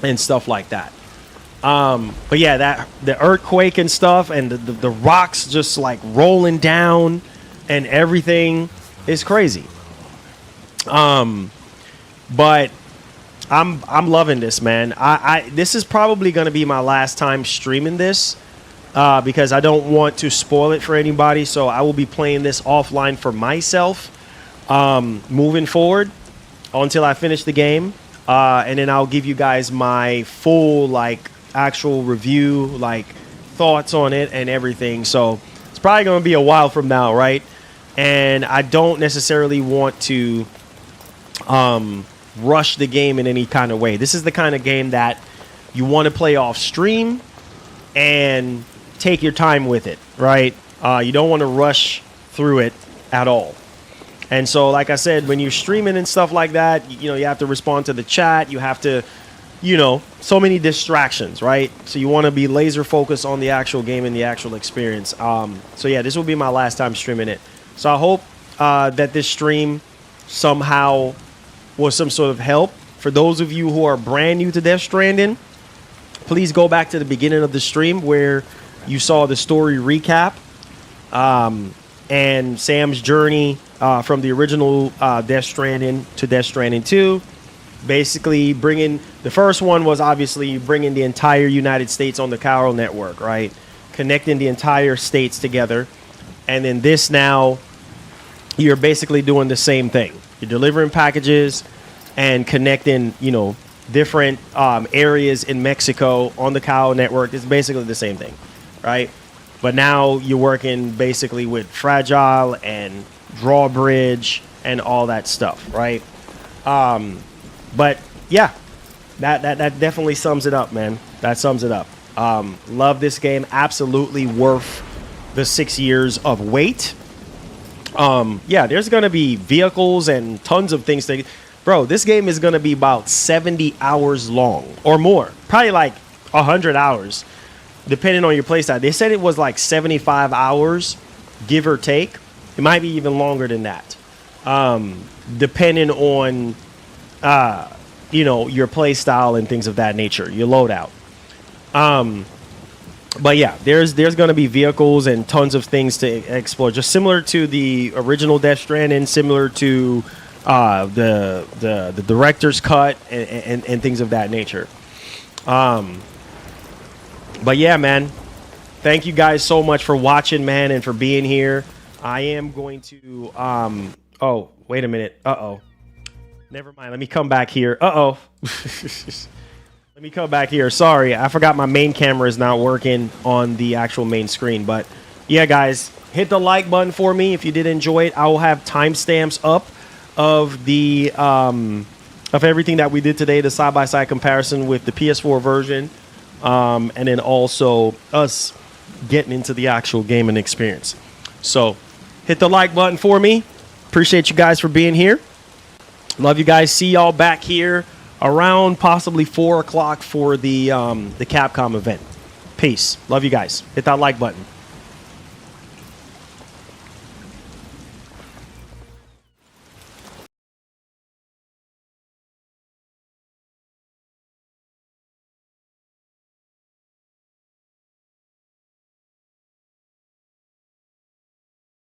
and stuff like that. But yeah, that the earthquake and stuff, and the rocks just like rolling down and everything is crazy. But I'm loving this, man. This is probably going to be my last time streaming this because I don't want to spoil it for anybody. So I will be playing this offline for myself moving forward until I finish the game. And then I'll give you guys my full, like, actual review, like, thoughts on it and everything. So it's probably going to be a while from now, right? And I don't necessarily want to rush the game in any kind of way. This is the kind of game that you want to play off stream and take your time with it, right? You don't want to rush through it at all. And so, like I said, when you're streaming and stuff like that, you know, you have to respond to the chat. You have to, you know, so many distractions, right? So you want to be laser focused on the actual game and the actual experience. So yeah, this will be my last time streaming it. So I hope that this stream somehow was some sort of help. For those of you who are brand new to Death Stranding, please go back to the beginning of the stream where you saw the story recap and Sam's journey from the original Death Stranding to Death Stranding 2. Basically bringing, the first one was obviously bringing the entire United States on the Chiral network, right? Connecting the entire states together. And then this now, you're basically doing the same thing. You're delivering packages and connecting, you know, different areas in Mexico on the Chiral network. It's basically the same thing, right? But now you're working basically with Fragile and Drawbridge and all that stuff, right? But yeah, that definitely sums it up, man. That sums it up. Love this game. Absolutely worth the 6 years of wait. Yeah, there's gonna be vehicles and tons of things to... Bro, this game is gonna be about 70 hours long or more. Probably like 100 hours, depending on your playstyle. They said it was like 75 hours, give or take. It might be even longer than that, depending on, you know, your playstyle and things of that nature, your loadout. But yeah, there's going to be vehicles and tons of things to explore, just similar to the original Death Stranding, similar to the director's cut and things of that nature. But yeah, man, thank you guys so much for watching, man, and for being here. I am going to oh, wait a minute. Never mind. Let me come back here. Uh-oh. Let me come back here. Sorry, I forgot my main camera is not working on the actual main screen. But yeah, guys, hit the like button for me if you did enjoy it. I will have timestamps up of the of everything that we did today, the side-by-side comparison with the PS4 version, and then also us getting into the actual gaming experience. So hit the like button for me. Appreciate you guys for being here. Love you guys. See y'all back here around possibly 4 o'clock for the Capcom event. Peace. Love you guys. Hit that like button.